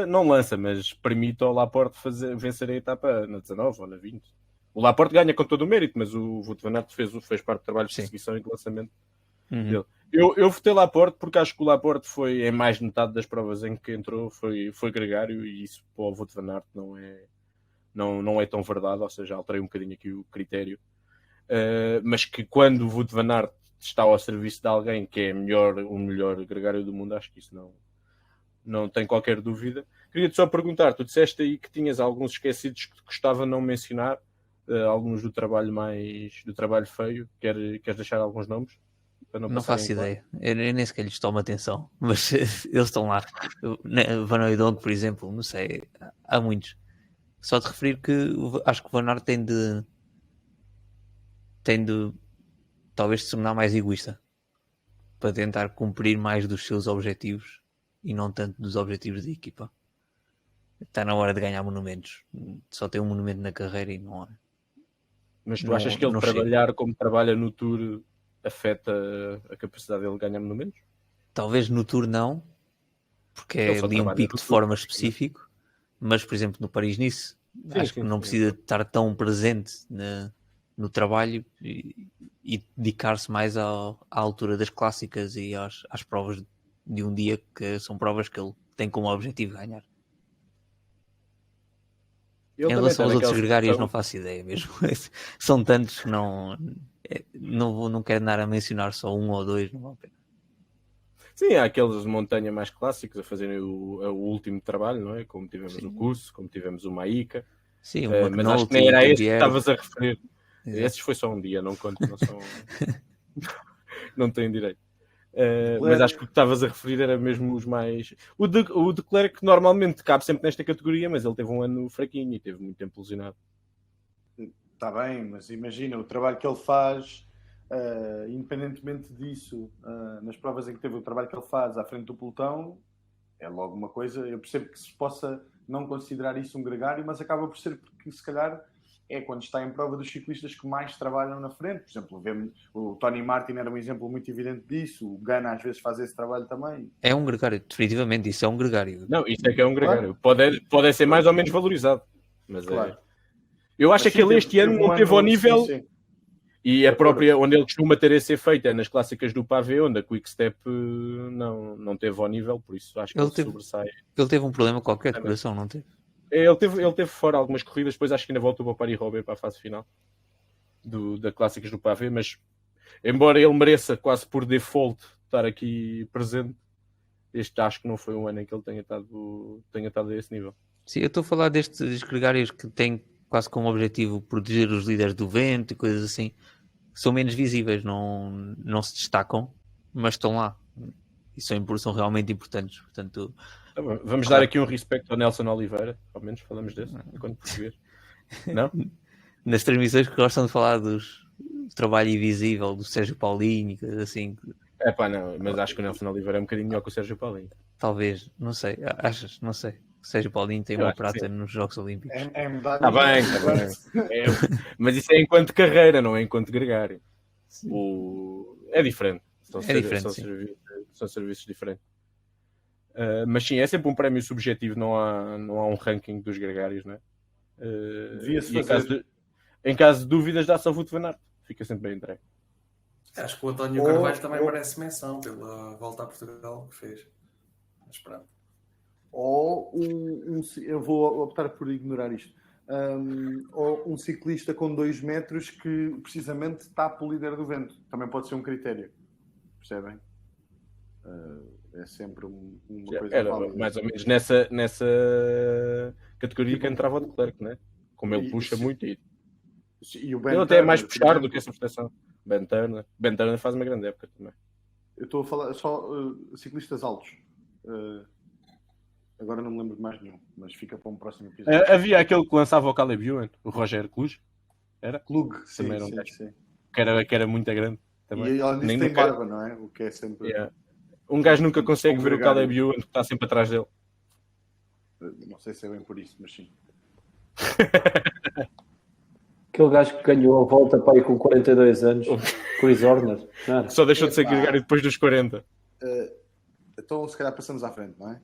não lança, mas permite ao Laporte vencer a etapa na 19 ou na 20. O Laporte ganha com todo o mérito, mas o Wout van Aert fez parte do trabalho de perseguição e de lançamento dele. Eu votei Laporte porque acho que o Laporte foi em mais de metade das provas em que entrou, foi gregário, e isso para o Wout van Aert não é tão verdade, ou seja, alterei um bocadinho aqui o critério. Mas que quando o Wout van Aert está ao serviço de alguém que é o melhor gregário do mundo, acho que isso não tem qualquer dúvida. Queria-te só perguntar, tu disseste aí que tinhas alguns esquecidos que gostava de não mencionar, alguns do trabalho feio. Queres deixar alguns nomes? Não faço ideia, eu nem sequer lhes tomo atenção, mas eles estão lá. Van Hooijdonk, por exemplo, não sei, há muitos. Só de referir que acho que o Van Aert tem de talvez se tornar mais egoísta para tentar cumprir mais dos seus objetivos e não tanto dos objetivos da equipa. Está na hora de ganhar monumentos. Só tem um monumento na carreira e não há. Mas tu achas que ele trabalhar como trabalha no Tour afeta a capacidade dele de ganhar monumentos? Talvez no Tour não, porque é ali um pico de forma específico, mas por exemplo no Paris-Nice acho que não precisa estar tão presente no trabalho e dedicar-se mais à altura das clássicas e às provas de um dia, que são provas que ele tem como objetivo ganhar. Em relação aos outros gregários não faço ideia mesmo. São tantos que não quero andar a mencionar só um ou dois, não vale a pena. Sim, há aqueles de montanha mais clássicos a fazerem o último trabalho, não é? Como tivemos o curso, como tivemos o Maíca. Sim, mas acho que nem era esse que estavas a referir. Exato. Esses foi só um dia, não conto, não têm direito. Mas acho que o que estavas a referir era mesmo os mais... O de Klerk normalmente cabe sempre nesta categoria, mas ele teve um ano fraquinho e teve muito tempo lesionado. Está bem, mas imagina o trabalho que ele faz, independentemente disso, nas provas em que teve o trabalho que ele faz à frente do pelotão, é logo uma coisa. Eu percebo que se possa não considerar isso um gregário, mas acaba por ser porque se calhar é quando está em prova dos ciclistas que mais trabalham na frente. Por exemplo, vemos, o Tony Martin era um exemplo muito evidente disso, o Ganna às vezes faz esse trabalho também. É um gregário, definitivamente, isso é um gregário. Não, isso é que é um gregário. Claro. Pode ser mais ou menos valorizado, mas claro. Eu acho que ele este ano não teve ao nível, sim. E a própria, onde ele costuma ter esse efeito é nas clássicas do pavê, onde a Quick-Step não teve ao nível, por isso acho que ele sobressai. Ele teve um problema qualquer de coração, não teve? Ele teve fora algumas corridas, depois acho que ainda voltou para o Paris-Roubaix para a fase final da clássicas do pavê, mas embora ele mereça quase por default estar aqui presente, este acho que não foi um ano em que ele tenha estado a esse nível. Sim, eu estou a falar destes gregários que têm quase como objetivo proteger os líderes do vento e coisas assim. São menos visíveis, não se destacam, mas estão lá. E são realmente importantes. Portanto, Tá bom, vamos dar aqui um respeito ao Nelson Oliveira, ao menos falamos desse, enquanto português. Não? nas transmissões que gostam de falar do trabalho invisível do Sérgio Paulinho e coisas assim, É pá, não, mas acho que o Nelson Oliveira é um bocadinho melhor que o Sérgio Paulinho. talvez, não sei, achas? Não sei. O Sérgio Paulinho tem Eu uma acho que prata sim. nos Jogos Olímpicos. É medalha. Está bem, está bem. Mas isso é enquanto carreira, não é enquanto gregário. É diferente. diferente, sim. São serviços diferentes. Mas sim, é sempre um prémio subjetivo, não há um ranking dos gregários, não é? Devia-se E fazer. em caso de dúvidas, dá-se ao Wout van Aert. Fica sempre bem entregue. Acho que o António Carvalho também merece menção pela volta a Portugal que fez. Mas pronto. Ou eu vou optar por ignorar isto. Ou um ciclista com 2 metros que precisamente tapa o líder do vento. Também pode ser um critério. Percebem? É sempre uma coisa Era válida. mais ou menos nessa categoria que entrava o de Klerk, né? Como ele puxa sim. muito e E o Ben ele até é Turner, mais por puxar exemplo. do que essa prestação. Ben Turner faz uma grande época também. Eu estou a falar só ciclistas altos. Agora não me lembro de mais nenhum, mas fica para um próximo episódio. Havia aquele que lançava o Caleb Ewan, o Roger Klug. Era? Klug, sim, Também era um sim, gajo. sim. Que era muito grande. Também. E além disso tem nunca- barba, não é? O que é sempre... Yeah. Um gajo nunca consegue ver o gregário. Caleb Ewan porque está sempre atrás dele. Não sei se é bem por isso, mas sim. Aquele gajo que ganhou a volta para aí com 42 anos, Chris Horner. Não era? Só deixou de ser Epá. gregário depois dos 40. Então se calhar passamos à frente, não é?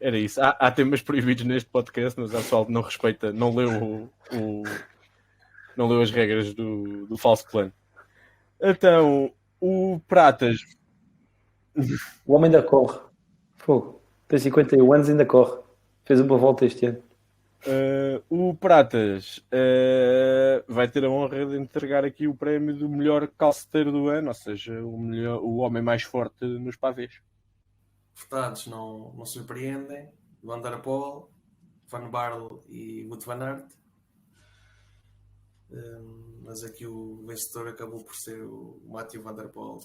Era isso. Há temas proibidos neste podcast, mas o pessoal não respeita, não leu não leu as regras do falso plano. Então, o Pratas. O homem ainda corre. Fogo. Tem 51 anos e ainda corre. Fez uma volta este ano. O Pratas vai ter a honra de entregar aqui o prémio do melhor calceteiro do ano, ou seja, o homem mais forte nos pavês. Votados não surpreendem. Van der Poel, Van Barle e Wout van Aert. Mas aqui o vencedor acabou por ser o Mathieu Van der Poel.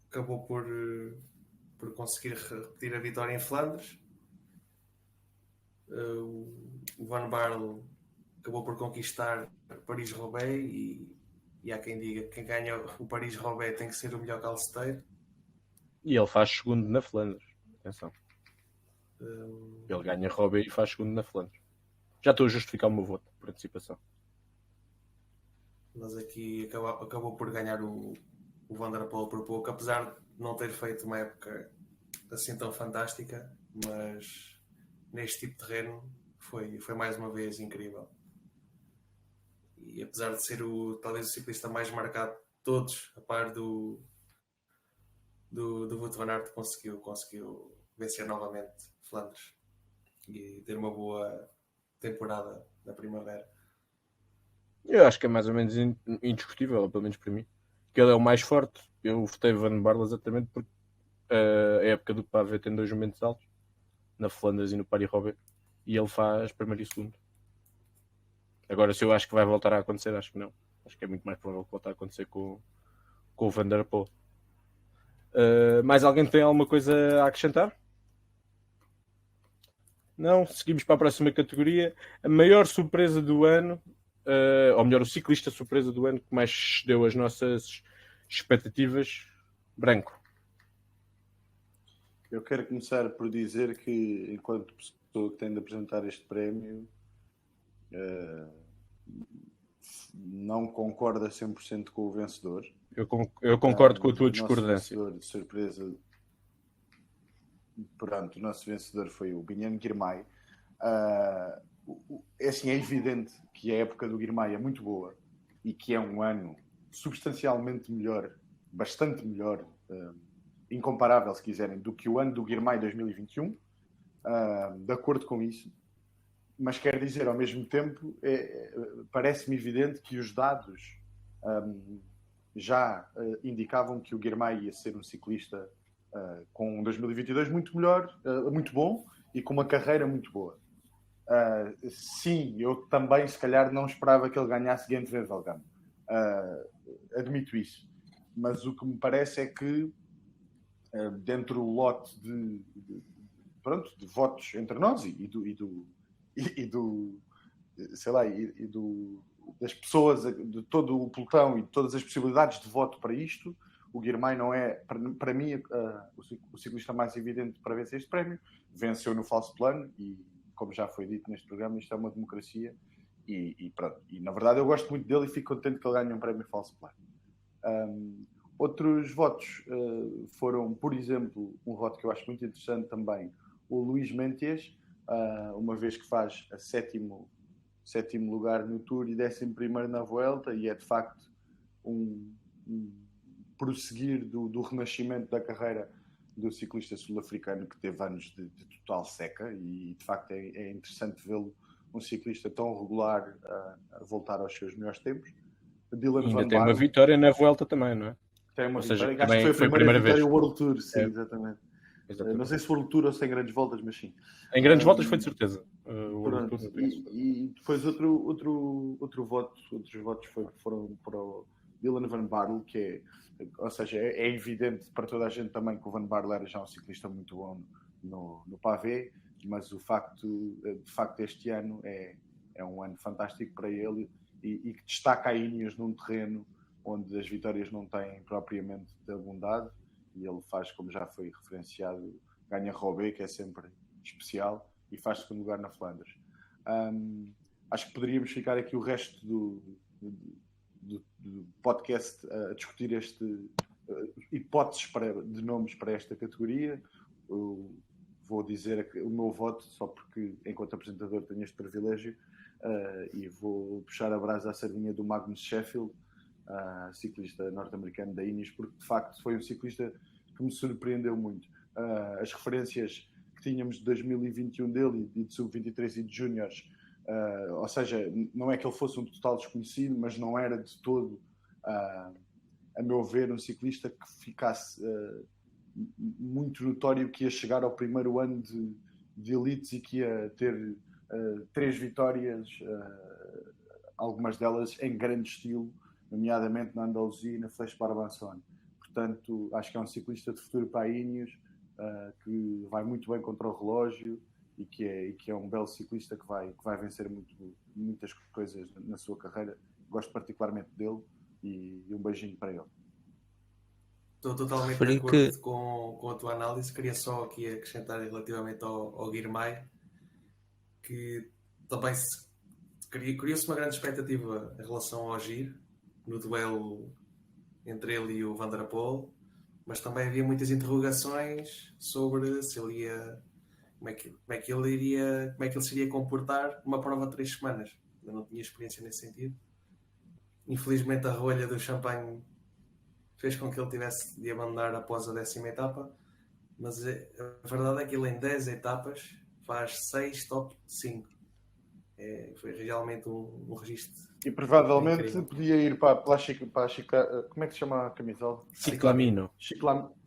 Acabou por conseguir repetir a vitória em Flandres. O Van Barle acabou por conquistar Paris-Roubaix e há quem diga que quem ganha o Paris-Roubaix tem que ser o melhor calceteiro. E ele faz segundo na Flandres. Atenção. Ele ganha Roubaix e faz segundo na Flandres. Já estou a justificar o meu voto por antecipação. Mas aqui acabou por ganhar o Van der Poel por pouco, apesar de não ter feito uma época assim tão fantástica, mas neste tipo de terreno foi mais uma vez incrível. E apesar de ser talvez o ciclista mais marcado de todos, a par do Wout van Aert, conseguiu vencer novamente Flandres e ter uma boa temporada na primavera. Eu acho que é mais ou menos indiscutível, pelo menos para mim, que ele é o mais forte. Eu votei Van Barle exatamente porque a época do Pavé tem 2 momentos altos, na Flandres e no Paris-Roubaix, e ele faz primeiro e segundo. Agora, se eu acho que vai voltar a acontecer, acho que não. Acho que é muito mais provável que volte a acontecer com o Van der Poel. Mais alguém tem alguma coisa a acrescentar? Não? Seguimos para a próxima categoria. A maior surpresa do ano, ou melhor, o ciclista surpresa do ano que mais excedeu as nossas expectativas, Branco. Eu quero começar por dizer que, enquanto pessoa que tem de apresentar este prémio, não concordo a 100% com o vencedor. Eu concordo com a tua discordância. O nosso vencedor de surpresa, pronto, o nosso vencedor foi o Biniam Girmay. É assim, é evidente que a época do Girmay é muito boa e que é um ano substancialmente melhor, bastante melhor, incomparável, se quiserem, do que o ano do Girmay 2021, de acordo com isso. Mas quero dizer, ao mesmo tempo, parece-me evidente que os dados já indicavam que o Guirmay ia ser um ciclista com um 2022 muito melhor, muito bom e com uma carreira muito boa. Sim, eu também se calhar não esperava que ele ganhasse Gent-Wevelgem. Admito isso. Mas o que me parece é que dentro do lote de votos entre nós e das pessoas, de todo o pelotão e de todas as possibilidades de voto para isto, o Guirmay não é, para mim, o ciclista mais evidente para vencer este prémio. Venceu no falso plano e, como já foi dito neste programa, isto é uma democracia e pronto. E, na verdade, eu gosto muito dele e fico contente que ele ganhe um prémio falso plano. Outros votos foram, por exemplo, um voto que eu acho muito interessante também, o Luís Mentias, uma vez que faz a sétimo lugar no Tour e 11º na Vuelta, e é de facto um prosseguir do renascimento da carreira do ciclista sul-africano, que teve anos de total seca, e de facto é interessante vê-lo, um ciclista tão regular, a voltar aos seus melhores tempos. Dylan Ainda Van tem uma Baarle vitória na Vuelta também, não é? tem uma Ou seja, vitória, acho que foi a primeira vitória World Tour, sim, exatamente. Não sei se World Tour ou sem grandes voltas, mas sim. Em grandes voltas foi de certeza. Pronto. E depois outros votos foram para o Dylan Van Baarle, que ou seja, é evidente para toda a gente também que o Van Baarle era já um ciclista muito bom no pavé, mas de facto este ano é um ano fantástico para ele e que destaca a Ineos num terreno onde as vitórias não têm propriamente de abundado, e ele faz, como já foi referenciado, ganha Roubaix, que é sempre especial, e faz segundo lugar na Flandres. Acho que poderíamos ficar aqui o resto do podcast a discutir hipóteses de nomes para esta categoria. Eu vou dizer o meu voto, só porque enquanto apresentador tenho este privilégio, e vou puxar a brasa à sardinha do Magnus Sheffield, ciclista norte-americano da Ineos, porque de facto foi um ciclista que me surpreendeu muito. As referências que tínhamos de 2021 dele e de sub-23 e de júniores, ou seja, não é que ele fosse um total desconhecido, mas não era de todo, a meu ver, um ciclista que ficasse muito notório que ia chegar ao primeiro ano de elites e que ia ter 3 vitórias, algumas delas em grande estilo, nomeadamente na Andaluzia e na Flèche-Barbançonne. Portanto, acho que é um ciclista de futuro para a Ineos, que vai muito bem contra o relógio e que é um belo ciclista que vai vencer muitas coisas na sua carreira. Gosto particularmente dele e um beijinho para ele. Estou totalmente de acordo com a tua análise. Queria só aqui acrescentar relativamente ao Guirmay, que também criou-se uma grande expectativa em relação ao Gir, no duelo entre ele e o Van der Poel, mas também havia muitas interrogações sobre se ele ia, como é que ele se iria comportar numa prova de 3 semanas. Eu não tinha experiência nesse sentido. Infelizmente a rolha do Champagne fez com que ele tivesse de abandonar após a 10ª etapa, mas a verdade é que ele em 10 etapas faz 6 top 5. Foi realmente um registro. E provavelmente podia ir para a como é que se chama a camisola? Ciclamino.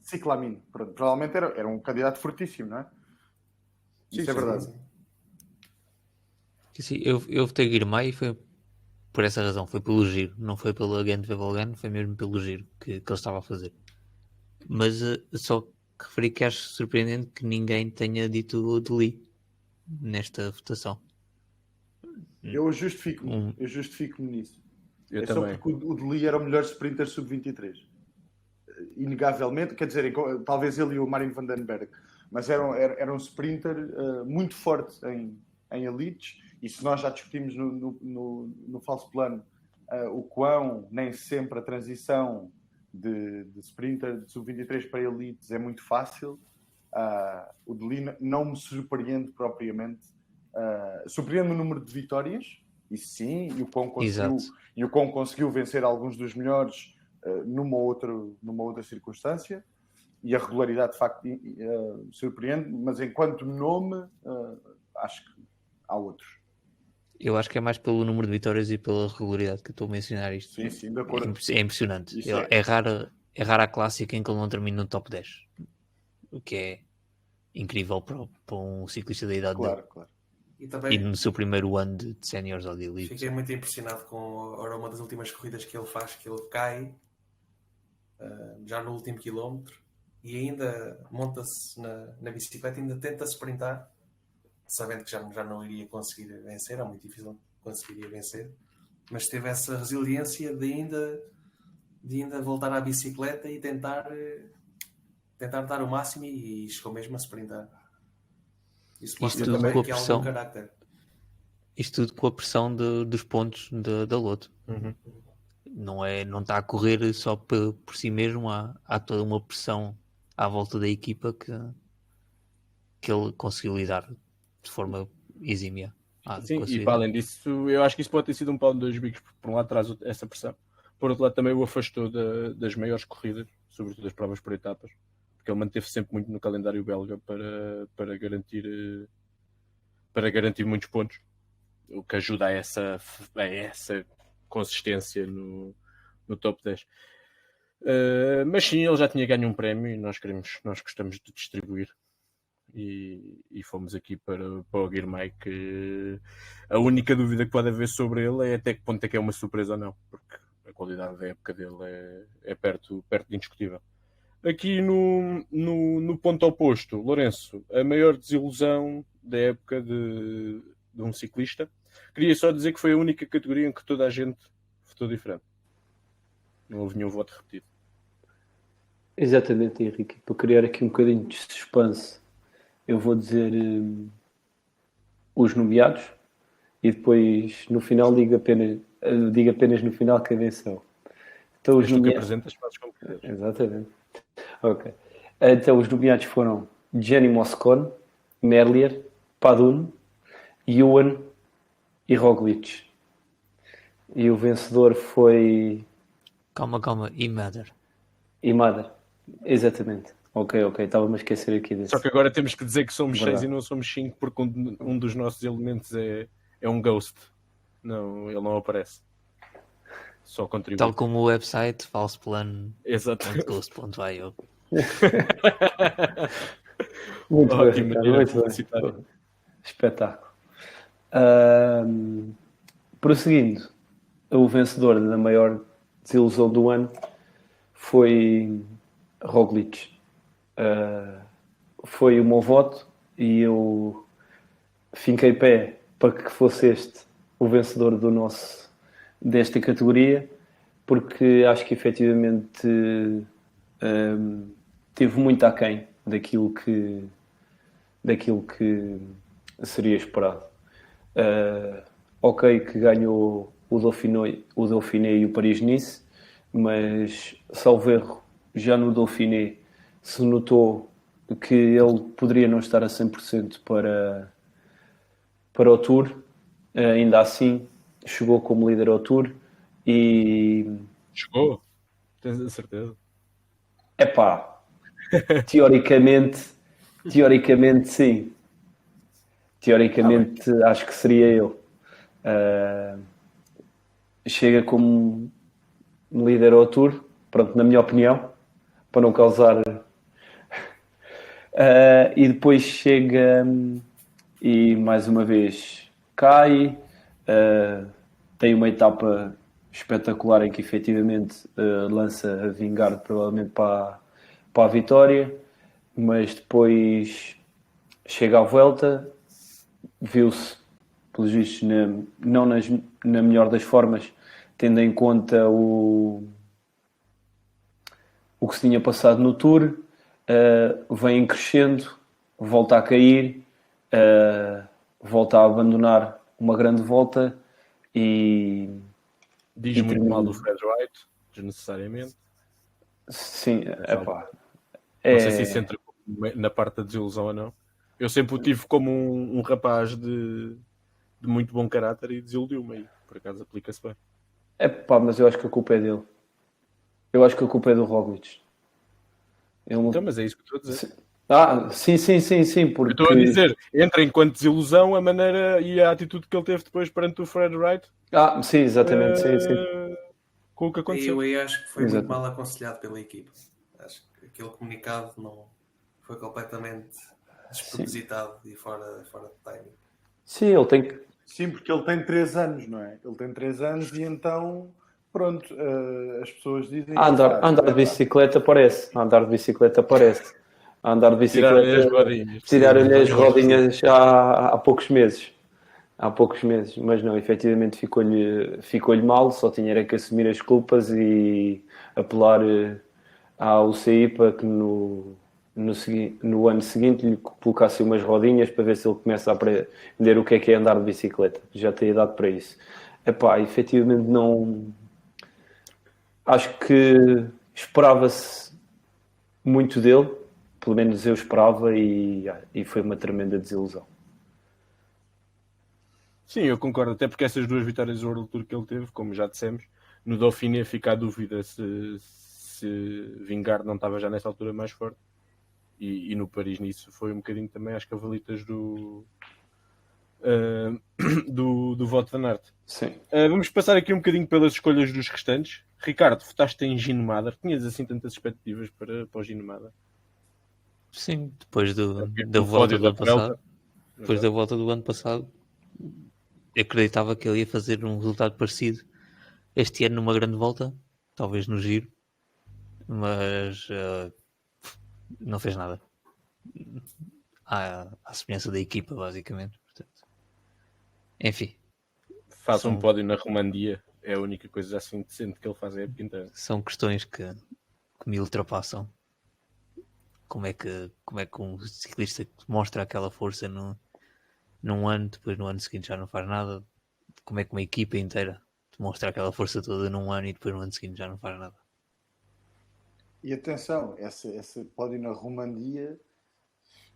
Ciclamino. Provavelmente era um candidato fortíssimo, não é? Isso é verdade. Sim, eu votei Guirmay e foi por essa razão, foi pelo giro, não foi pelo Gent-Wevelgem, foi mesmo pelo giro que ele estava a fazer. Mas só referi que acho surpreendente que ninguém tenha dito o Deli nesta votação. Eu justifico-me nisso. Eu só também. porque o Deli era o melhor sprinter sub-23. Inegavelmente, quer dizer, talvez ele e o Marin van den Berg, mas era um sprinter muito forte em elites, e se nós já discutimos no falso plano o quão nem sempre a transição de sprinter de sub-23 para elites é muito fácil, o Deli não me surpreende propriamente. Surpreende o número de vitórias, isso sim, e o quão conseguiu vencer alguns dos melhores numa outra circunstância, e a regularidade de facto surpreende, mas enquanto nome acho que há outros. Eu acho que é mais pelo número de vitórias e pela regularidade que eu estou a mencionar isto. Sim, sim, de acordo. É impressionante. Isso é. É rara a clássica em que ele não termina no top 10. O que é incrível para um ciclista da idade dele. Claro. E E também no seu primeiro ano de séniores ou de elite. fiquei muito impressionado com uma das últimas corridas que ele faz, que ele cai já no último quilómetro e ainda monta-se na bicicleta e ainda tenta sprintar, sabendo que já não iria conseguir vencer, é muito difícil conseguiria vencer, mas teve essa resiliência de ainda voltar à bicicleta e tentar dar o máximo e chegou mesmo a sprintar. Isso mostra tudo também com a que há algum pressão. carácter. Isto tudo com a pressão dos pontos da Lotto. Uhum. Não está a correr só por si mesmo, há toda uma pressão à volta da equipa que ele conseguiu lidar de forma exímia. Sim, Com a sua e para idade. além disso, eu acho que isso pode ter sido um pau de dois bicos, porque por um lado traz essa pressão, por outro lado também o afastou das maiores corridas, sobretudo as provas por etapas, porque ele manteve sempre muito no calendário belga para garantir muitos pontos, o que ajuda a essa consistência no top 10. Mas sim, ele já tinha ganho um prémio e nós gostamos de distribuir. E fomos aqui para o Guirmay, que a única dúvida que pode haver sobre ele é até que ponto é que é uma surpresa ou não, porque a qualidade da época dele é perto de indiscutível. Aqui no ponto oposto, Lourenço, a maior desilusão da época de um ciclista. Queria só dizer que foi a única categoria em que toda a gente votou diferente. Não houve nenhum voto repetido. Exatamente, Henrique. Para criar aqui um bocadinho de suspense, eu vou dizer os nomeados e depois no final digo apenas no final quem venceu. Então, És tu que apresentas, fazes como quiseres. Exatamente. Ok. Então os nomeados foram Gianni Moscon, Merlier, Padun, Ewan e Roglic. E o vencedor foi Calma. E Matter. Imada. Exatamente. Ok. Estava-me a esquecer aqui desse. Só que agora temos que dizer que somos Verdade. 6 e não somos 5 porque um dos nossos elementos é um ghost. Não, ele não aparece. Só contribui. Tal como o website falseplan.ghost.io. Muito bem, Ótimo, Ricardo, maneira de muito bem. publicitar. Espetáculo. Prosseguindo, o vencedor da maior desilusão do ano foi Roglic. Foi o meu voto e eu finquei pé para que fosse este o vencedor desta categoria, porque acho que efetivamente teve muito aquém daquilo que seria esperado. Ok que ganhou o Dauphiné e o Paris-Nice, mas, salvo erro, já no Dauphiné se notou que ele poderia não estar a 100% para o Tour. Ainda assim, chegou como líder ao Tour e... Chegou? Tens a certeza? Epá, teoricamente sim. Teoricamente acho que seria ele. Chega como líder ao Tour, pronto, na minha opinião, para não causar... e depois chega e mais uma vez cai, tem uma etapa espetacular em que efetivamente lança a vingar provavelmente para a vitória, mas depois chega à Vuelta, viu-se pelos vistos não na melhor das formas, tendo em conta o que se tinha passado no Tour. Vem crescendo, volta a cair, volta a abandonar uma grande volta e Diz muito mal do Fred Wright, desnecessariamente. sim, epá, Não sei se isso entra na parte da desilusão ou não. Eu sempre o tive como um rapaz de muito bom caráter e desiludiu-me aí. Por acaso aplica-se bem. Epá, mas eu acho que a culpa é dele. Eu acho que a culpa é do Roglic. Então, mas é isso que estou a dizer. Sim, Eu porque... estou a dizer, entra enquanto desilusão a maneira e a atitude que ele teve depois perante o Fred Wright Sim, exatamente, sim. com o que Eu aconteceu. aí acho que foi muito Exato. mal aconselhado pela equipa. Acho que aquele comunicado não foi completamente Sim, despropositado e fora de timing. sim, ele tem que... Sim, porque ele tem 3 anos, não é? Ele tem 3 anos e então, pronto, as pessoas dizem A que andar, faz. andar de Epá, bicicleta parece. A andar de bicicleta parece. A andar de Tirar-lhe bicicleta, as rodinhas. tirar-lhe as Não precisa. rodinhas há poucos meses. Há poucos meses. Mas não, efetivamente ficou-lhe mal. Só tinha era que assumir as culpas e apelar à UCI para que no ano seguinte lhe colocasse umas rodinhas para ver se ele começa a aprender o que é andar de bicicleta. Já tem idade para isso. Epá, efetivamente não... Acho que esperava-se muito dele, pelo menos eu esperava, e foi uma tremenda desilusão. Sim, eu concordo, até porque essas duas vitórias do World Tour que ele teve, como já dissemos, no Dauphiné fica a dúvida se Vingegaard não estava já nessa altura mais forte. E no Paris-Nice foi um bocadinho também às cavalitas do Wout van Aert. Sim. Vamos passar aqui um bocadinho pelas escolhas dos restantes. Ricardo, votaste em Gino Mader. Tinhas assim tantas expectativas para o Gino Mader? Sim, depois da O volta pódio do da ano passado. Vuelta. Depois da volta do ano passado, eu acreditava que ele ia fazer um resultado parecido este ano numa grande volta, talvez no Giro, mas não fez nada. À semelhança da equipa, basicamente. Portanto, enfim, Faça um pódio na Romandia. É a única coisa assim decente que ele faz a época inteira. são questões que me ultrapassam. Como é que um ciclista mostra aquela força num ano, depois no ano seguinte já não faz nada? Como é que uma equipa inteira demonstra aquela força toda num ano e depois no ano seguinte já não faz nada? e atenção, esse pódio na Romandia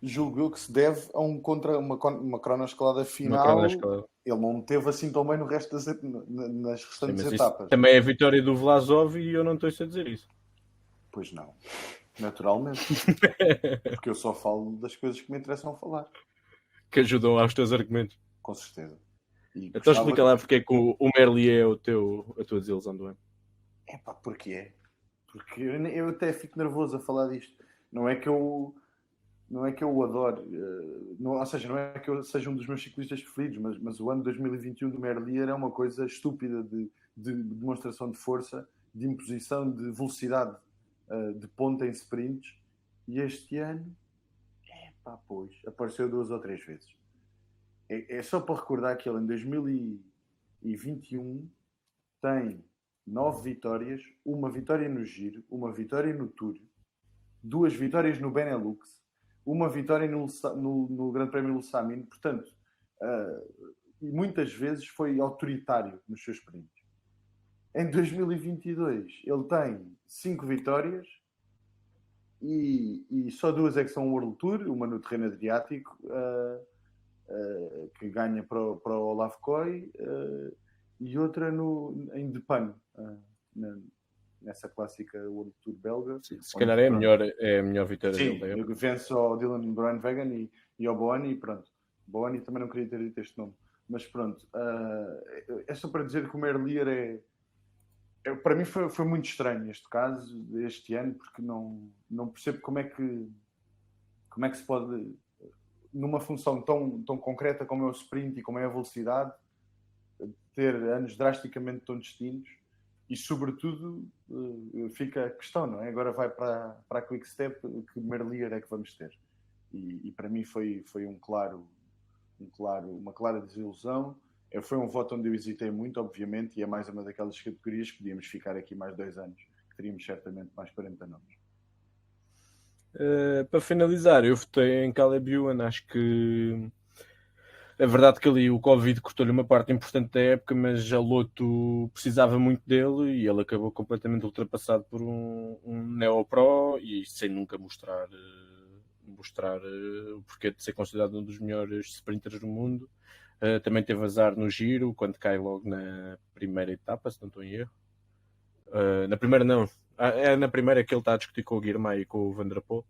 julgou que se deve a uma cronoescalada final. Ele não teve assim tão bem no resto nas restantes etapas. Também é a vitória do Vlasov e eu não estou a dizer isso. Pois não, naturalmente. Porque eu só falo das coisas que me interessam falar. Que ajudam aos teus argumentos. Com certeza. E então explica lá porque é que o Merlier é a tua desilusão do ano. Epá, porquê? Porque eu até fico nervoso a falar disto. Não é que eu o adoro, ou seja, não é que eu seja um dos meus ciclistas preferidos, mas o ano 2021 do Merlier é uma coisa estúpida de demonstração de força, de imposição, de velocidade de ponta em sprints, e este ano apareceu 2 ou 3 vezes. É só para recordar que ele em 2021 tem 9 vitórias, uma vitória no Giro, uma vitória no Tour, 2 vitórias no Benelux, uma vitória no Grande Prémio Lusamin. Portanto, muitas vezes foi autoritário nos seus sprints. Em 2022 ele tem 5 vitórias e só 2 é que são World Tour, uma no terreno Adriático, que ganha para o Olaf Koy, e outra em Depan, nessa clássica World Tour belga. Se calhar é a melhor vitória dele. Sim, vence ao Dylan Groenewegen e ao Boani, e pronto. Boani também não queria ter dito este nome. Mas pronto, é só para dizer que o Merlier para mim foi muito estranho este caso, este ano, porque não percebo como é que se pode, numa função tão concreta como é o sprint e como é a velocidade, ter anos drasticamente tão distintos. E, sobretudo, fica a questão, não é? Agora vai para a Quick Step, que Merlier é que vamos ter. E para mim foi uma clara desilusão. Foi um voto onde eu hesitei muito, obviamente, e é mais uma daquelas categorias que podíamos ficar aqui mais 2 anos, que teríamos certamente mais 40 nomes. Para finalizar, eu votei em Caleb Ewan. Acho que é verdade que ali o Covid cortou-lhe uma parte importante da época, mas a Lotto precisava muito dele e ele acabou completamente ultrapassado por um Neo-Pro e sem nunca mostrar o porquê de ser considerado um dos melhores sprinters do mundo. Também teve azar no Giro, quando cai logo na primeira etapa, se não estou em erro. Na primeira não. É na primeira que ele está a discutir com o Guirmay e com o Van der Poel.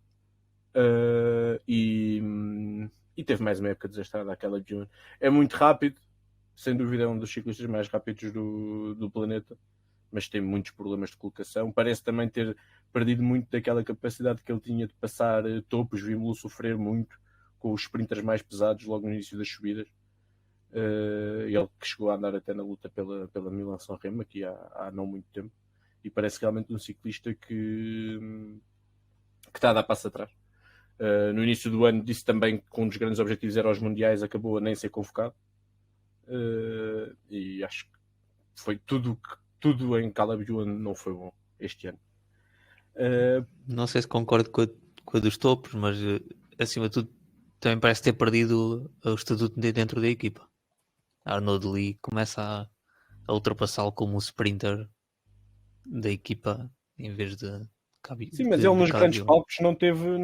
E teve mais uma época desastrada aquela de June. É muito rápido, sem dúvida é um dos ciclistas mais rápidos do planeta, mas tem muitos problemas de colocação. Parece também ter perdido muito daquela capacidade que ele tinha de passar topos. Vimos-lo sofrer muito com os sprinters mais pesados logo no início das subidas. Ele que chegou a andar até na luta pela Milan-San Remo aqui há não muito tempo, e parece realmente um ciclista que está a dar passo atrás. No início do ano disse também que um dos grandes objetivos era os mundiais, acabou a nem ser convocado, e acho que foi tudo em Caleb Ewan não foi bom este ano. Não sei se concordo com a dos topos, mas acima de tudo também parece ter perdido o estatuto dentro da equipa. Arnaud Lee começa a ultrapassá-lo como um sprinter da equipa em vez de Sim, mas ele nos Caleb grandes Ewan. palcos não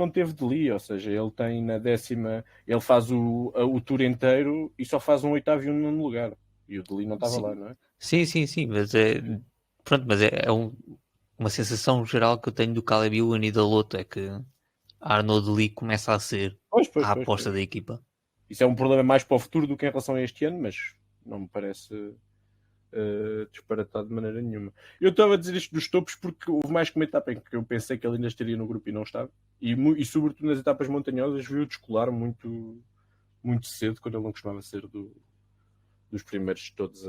teve de Lee, ou seja, ele tem na 10ª, ele faz o tour inteiro e só faz um 8º e um 9º lugar. E o de Lee não estava Sim. lá, não é? Sim, mas é uma sensação geral que eu tenho do Caleb Ewan e da Lotto, é que a Arnaud Lee começa a ser Pois. a aposta da equipa. Isso é um problema mais para o futuro do que em relação a este ano, mas não me parece disparatado de maneira nenhuma. Eu estava a dizer isto dos topos porque houve mais que uma etapa em que eu pensei que ele ainda estaria no grupo e não estava. E sobretudo nas etapas montanhosas viu descolar muito, muito cedo, quando ele não costumava ser dos primeiros todos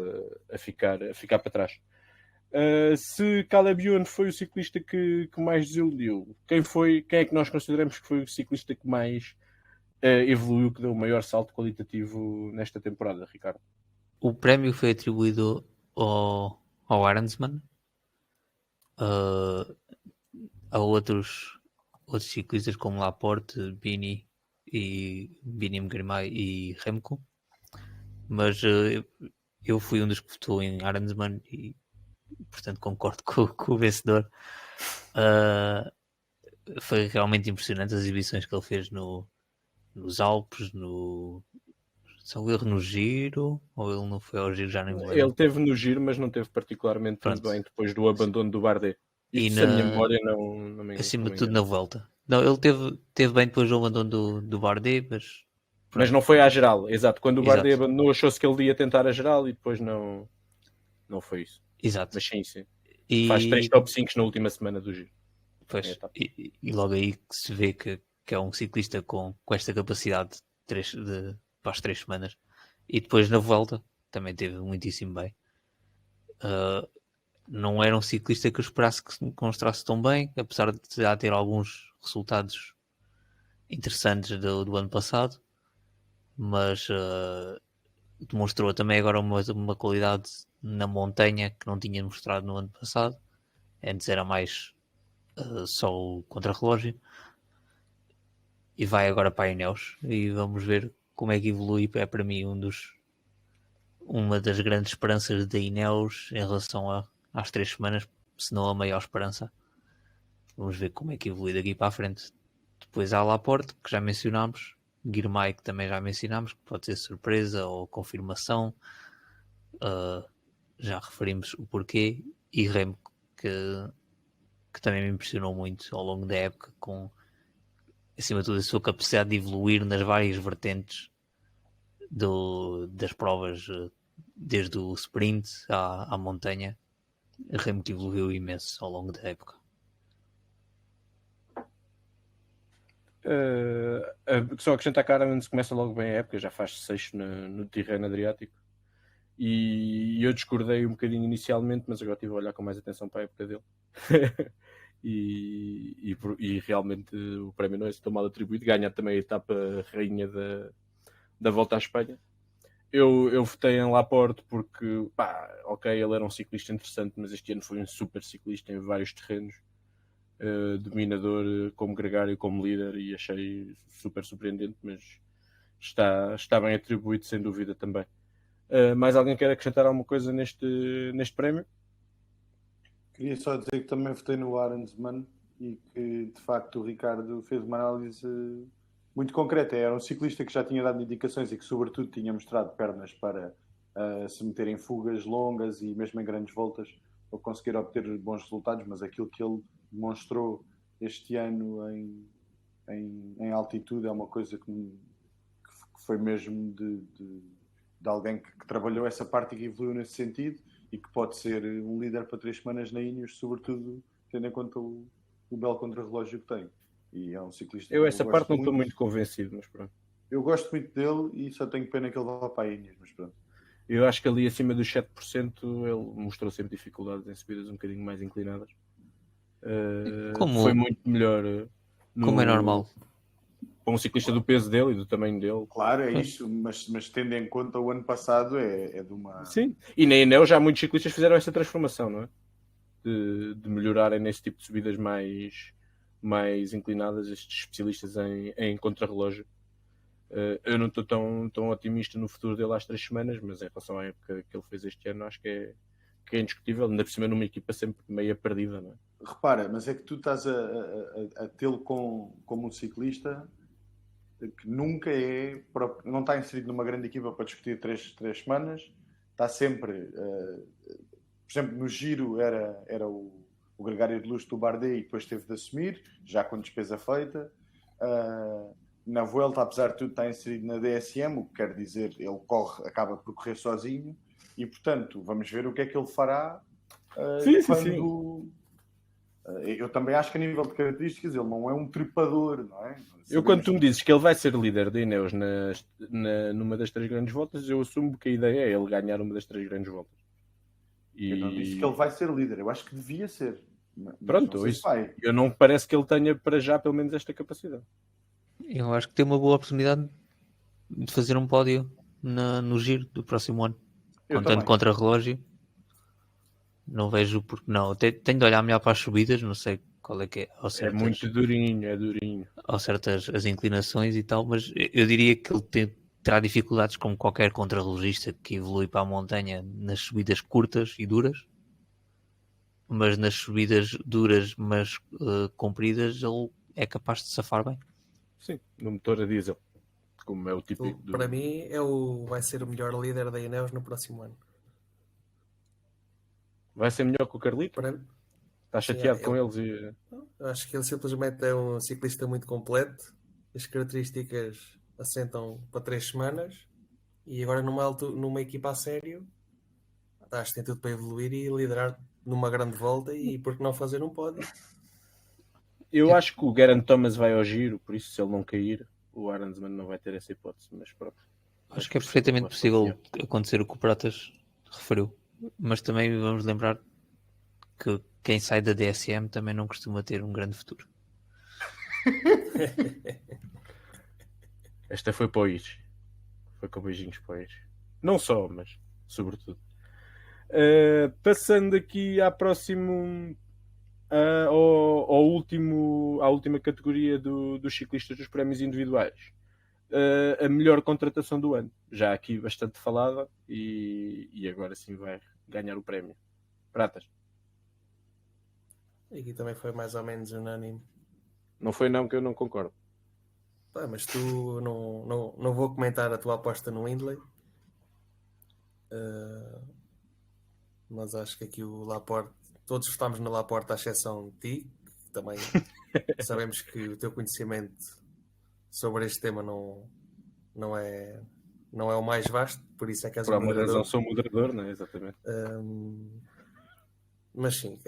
a ficar para trás. Se Caleb Ewan foi o ciclista que mais desiludiu, quem é que nós consideramos que foi o ciclista que mais evoluiu, que deu o maior salto qualitativo nesta temporada, Ricardo? O prémio foi atribuído ao Arensman, a outros ciclistas como Laporte, Bini Girmay e Remco, mas eu fui um dos que votou em Arensman e portanto concordo com o vencedor. Foi realmente impressionante as exibições que ele fez nos Alpes, São erro no Giro, ou ele não foi ao Giro, já nem me lembro. Ele teve no Giro, mas não teve particularmente bem depois do abandono do Bardet. Isto, se a minha memória não me acima de tudo na volta. Não, ele teve bem depois do abandono do Bardet, mas não foi à geral, exato. Quando o Bardet abandonou, achou-se que ele ia tentar a geral e depois não foi isso. Exato. Mas sim. Faz 3 top 5 na última semana do Giro. Pois, e logo aí que se vê que é um ciclista com esta capacidade para as 3 semanas. E depois na volta também teve muitíssimo bem. Não era um ciclista que eu esperasse que se mostrasse tão bem, apesar de já ter alguns resultados interessantes do ano passado, mas demonstrou também agora uma qualidade na montanha que não tinha mostrado no ano passado. Antes era mais só o contrarrelógio, e vai agora para a Ineos e vamos ver como é que evolui. É para mim uma das grandes esperanças da Ineos em relação às 3 semanas, se não a maior esperança. Vamos ver como é que evolui daqui para a frente. Depois há Laporte, que já mencionámos, Girmay, que também já mencionámos, que pode ser surpresa ou confirmação, já referimos o porquê, e Remco, que também me impressionou muito ao longo da época, com acima de tudo a sua capacidade de evoluir nas várias vertentes das provas, desde o sprint à montanha. Remco evoluiu imenso ao longo da época. Só acrescentar que a Aramans começa logo bem a época, já faz 6 no Tirreno Adriático, e eu discordei um bocadinho inicialmente, mas agora estive a olhar com mais atenção para a época dele. E realmente o prémio não é tão mal atribuído. Ganha também a etapa rainha da Volta à Espanha. Eu votei em Laporte porque, ok, ele era um ciclista interessante, mas este ano foi um super ciclista em vários terrenos, dominador como gregário, como líder, e achei super surpreendente, mas está bem atribuído sem dúvida também. Mais alguém quer acrescentar alguma coisa neste prémio? Queria só dizer que também votei no Arensman e que, de facto, o Ricardo fez uma análise muito concreta. Era um ciclista que já tinha dado indicações e que, sobretudo, tinha mostrado pernas para se meter em fugas longas e mesmo em grandes voltas para conseguir obter bons resultados, mas aquilo que ele demonstrou este ano em em altitude é uma coisa que foi mesmo de alguém que trabalhou essa parte e que evoluiu nesse sentido e que pode ser um líder para 3 semanas na Ineos, sobretudo tendo em conta o belo contrarrelógio que tem. E é um ciclista Eu que essa parte não estou muito convencido, mas pronto. Eu gosto muito dele e só tenho pena que ele vá para a Ineos, mas pronto. Eu acho que ali acima dos 7% ele mostrou sempre dificuldades em subidas um bocadinho mais inclinadas. Foi muito melhor como é normal. Para um ciclista do peso dele e do tamanho dele. Claro, é isso, mas tendo em conta o ano passado é de uma... Sim, e na Enel já muitos ciclistas fizeram essa transformação, não é? De melhorarem nesse tipo de subidas mais inclinadas, estes especialistas em contrarrelógio. Eu não estou tão otimista no futuro dele às 3 semanas, mas em relação à época que ele fez este ano, acho que é indiscutível, ainda por cima numa equipa sempre meio perdida, não é? Repara, mas é que tu estás a tê-lo como um ciclista que nunca não está inserido numa grande equipa para discutir 3 semanas, está sempre, por exemplo, no Giro era o gregário de luxo do Bardet e depois teve de assumir, já com despesa feita. Na Vuelta, apesar de tudo, está inserido na DSM, o que quer dizer ele acaba por correr sozinho e, portanto, vamos ver o que é que ele fará quando... Eu também acho que a nível de características ele não é um trepador, não é? Eu quando tu me dizes que ele vai ser líder da Ineos numa das 3 grandes voltas, eu assumo que a ideia é ele ganhar uma das 3 grandes voltas. Eu não disse que ele vai ser líder, eu acho que devia ser. Pronto, isso. Eu não parece que ele tenha para já pelo menos esta capacidade. Eu acho que tem uma boa oportunidade de fazer um pódio no Giro do próximo ano. Contando contra relógio. Não vejo porque não. Tenho de olhar melhor para as subidas, não sei qual é que é. É muito durinho. Ao certas as inclinações e tal, mas eu diria que ele terá dificuldades como qualquer contrarrelogista que evolui para a montanha nas subidas curtas e duras, mas nas subidas duras, mas compridas, ele é capaz de safar bem. Sim, no motor a diesel, como é o típico do... Para mim vai ser o melhor líder da Ineos no próximo ano. Vai ser melhor que o Carlito? Está chateado com eles e... Acho que ele simplesmente é um ciclista muito completo. As características assentam para 3 semanas e agora numa equipa a sério acho que tem tudo para evoluir e liderar numa grande volta e por que não fazer um pódio? Eu acho que o Geraint Thomas vai ao Giro, por isso se ele não cair, o Arensman não vai ter essa hipótese, mas pronto. Acho que é perfeitamente possível acontecer o que o Pratas referiu, mas também vamos lembrar que quem sai da DSM também não costuma ter um grande futuro. Esta foi para o Iris. Foi com beijinhos para o Iris. Não só, mas sobretudo. Passando aqui à à última categoria dos ciclistas dos prémios individuais. A melhor contratação do ano. Já aqui bastante falada e agora sim vai ganhar o prémio. Pratas. Aqui também foi mais ou menos unânime. Não foi não, que eu não concordo. Mas tu não vou comentar a tua aposta no Hindley. Mas acho que aqui o Laporte, todos estamos no Laporte à exceção de ti, que também sabemos que o teu conhecimento sobre este tema não é o mais vasto, por isso é que és por um uma razão sou moderador, não é? Exatamente. Mas sim,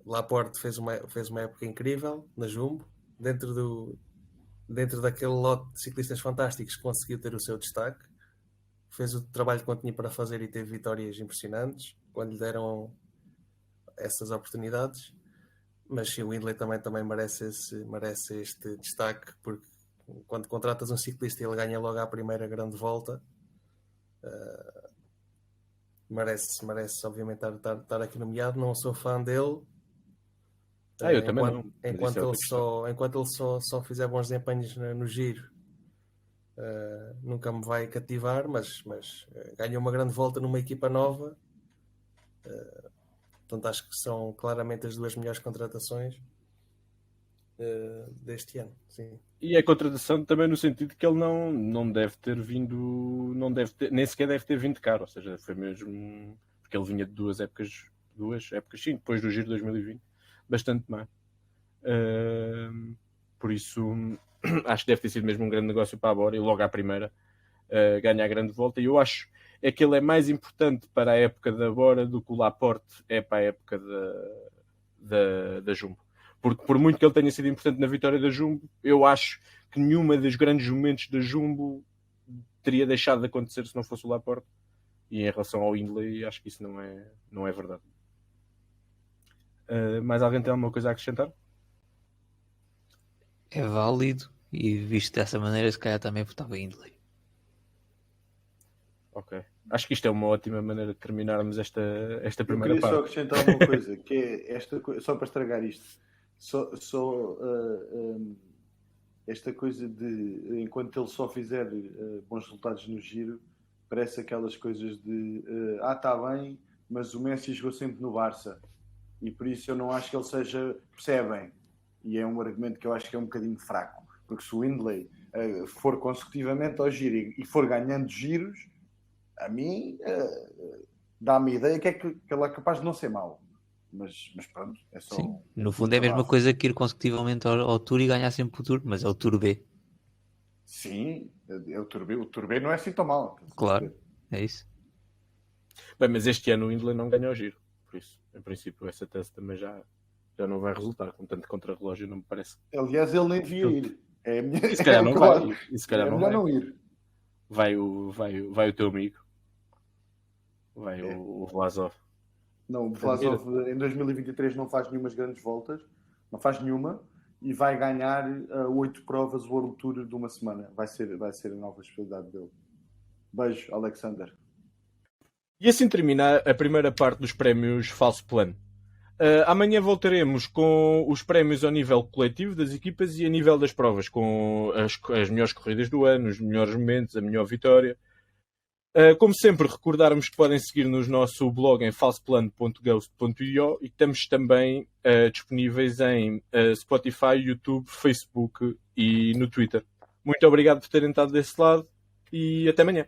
Laporte fez uma época incrível na Jumbo, dentro daquele lote de ciclistas fantásticos, conseguiu ter o seu destaque, fez o trabalho que tinha para fazer e teve vitórias impressionantes quando lhe deram essas oportunidades. Mas sim, o Hindley também merece este destaque, porque quando contratas um ciclista e ele ganha logo à primeira grande volta, merece obviamente estar aqui nomeado. Não sou fã dele. Eu também não. Enquanto ele só fizer bons desempenhos no Giro, nunca me vai cativar, mas ganhou uma grande volta numa equipa nova. Portanto, acho que são claramente as 2 melhores contratações deste ano. Sim. E a contratação também no sentido que ele não deve ter vindo, nem sequer deve ter vindo caro, ou seja, foi mesmo porque ele vinha de duas épocas sim, depois do Giro 2020, bastante má. Por isso, acho que deve ter sido mesmo um grande negócio para a Bora e logo à primeira ganha a grande volta. E eu acho que ele é mais importante para a época da Bora do que o Laporte é para a época da Jumbo. Porque por muito que ele tenha sido importante na vitória da Jumbo, eu acho que nenhuma dos grandes momentos da Jumbo teria deixado de acontecer se não fosse o Laporte. E em relação ao Hindley, acho que isso não é verdade. Mais alguém tem alguma coisa a acrescentar? É válido e visto dessa maneira, se calhar também votava Hindley. Ok. Acho que isto é uma ótima maneira de terminarmos esta Eu primeira queria só parte. acrescentar uma coisa, que é só para estragar isto. Esta coisa de enquanto ele só fizer bons resultados no giro, parece aquelas coisas de está bem, mas o Messi jogou sempre no Barça e por isso eu não acho que ele seja, percebem? E é um argumento que eu acho que é um bocadinho fraco, porque se o Hindley for consecutivamente ao giro e for ganhando giros, a mim dá-me a ideia que ele é capaz de não ser mau. Mas pronto, é só. Sim, no fundo é a mesma coisa que ir consecutivamente ao Tour e ganhar sempre o Tour, mas é o Tour B. Sim, o Tour B não é assim tão mal. Claro, é isso. Bem, mas este ano o Hindley não ganhou o giro. Por isso, em princípio, essa tese também já não vai resultar. Com tanto contra-relógio, não me parece. Aliás, ele nem devia ir. É a minha... E se calhar não vai. E se calhar é não melhor vai. não ir. Vai o teu amigo. Vai o Vlasov. Não, o Vlasov em 2023 não faz nenhumas grandes voltas. Não faz nenhuma. E vai ganhar 8 provas World Tour de uma semana. Vai ser a nova especialidade dele. Beijo, Alexander. E assim termina a primeira parte dos prémios Falso Plano. Amanhã voltaremos com os prémios ao nível coletivo das equipas e a nível das provas, com as melhores corridas do ano, os melhores momentos, a melhor vitória. Como sempre, recordarmos que podem seguir-nos no nosso blog em falsoplano.ghost.io e que estamos também disponíveis em Spotify, YouTube, Facebook e no Twitter. Muito obrigado por terem estado desse lado e até amanhã.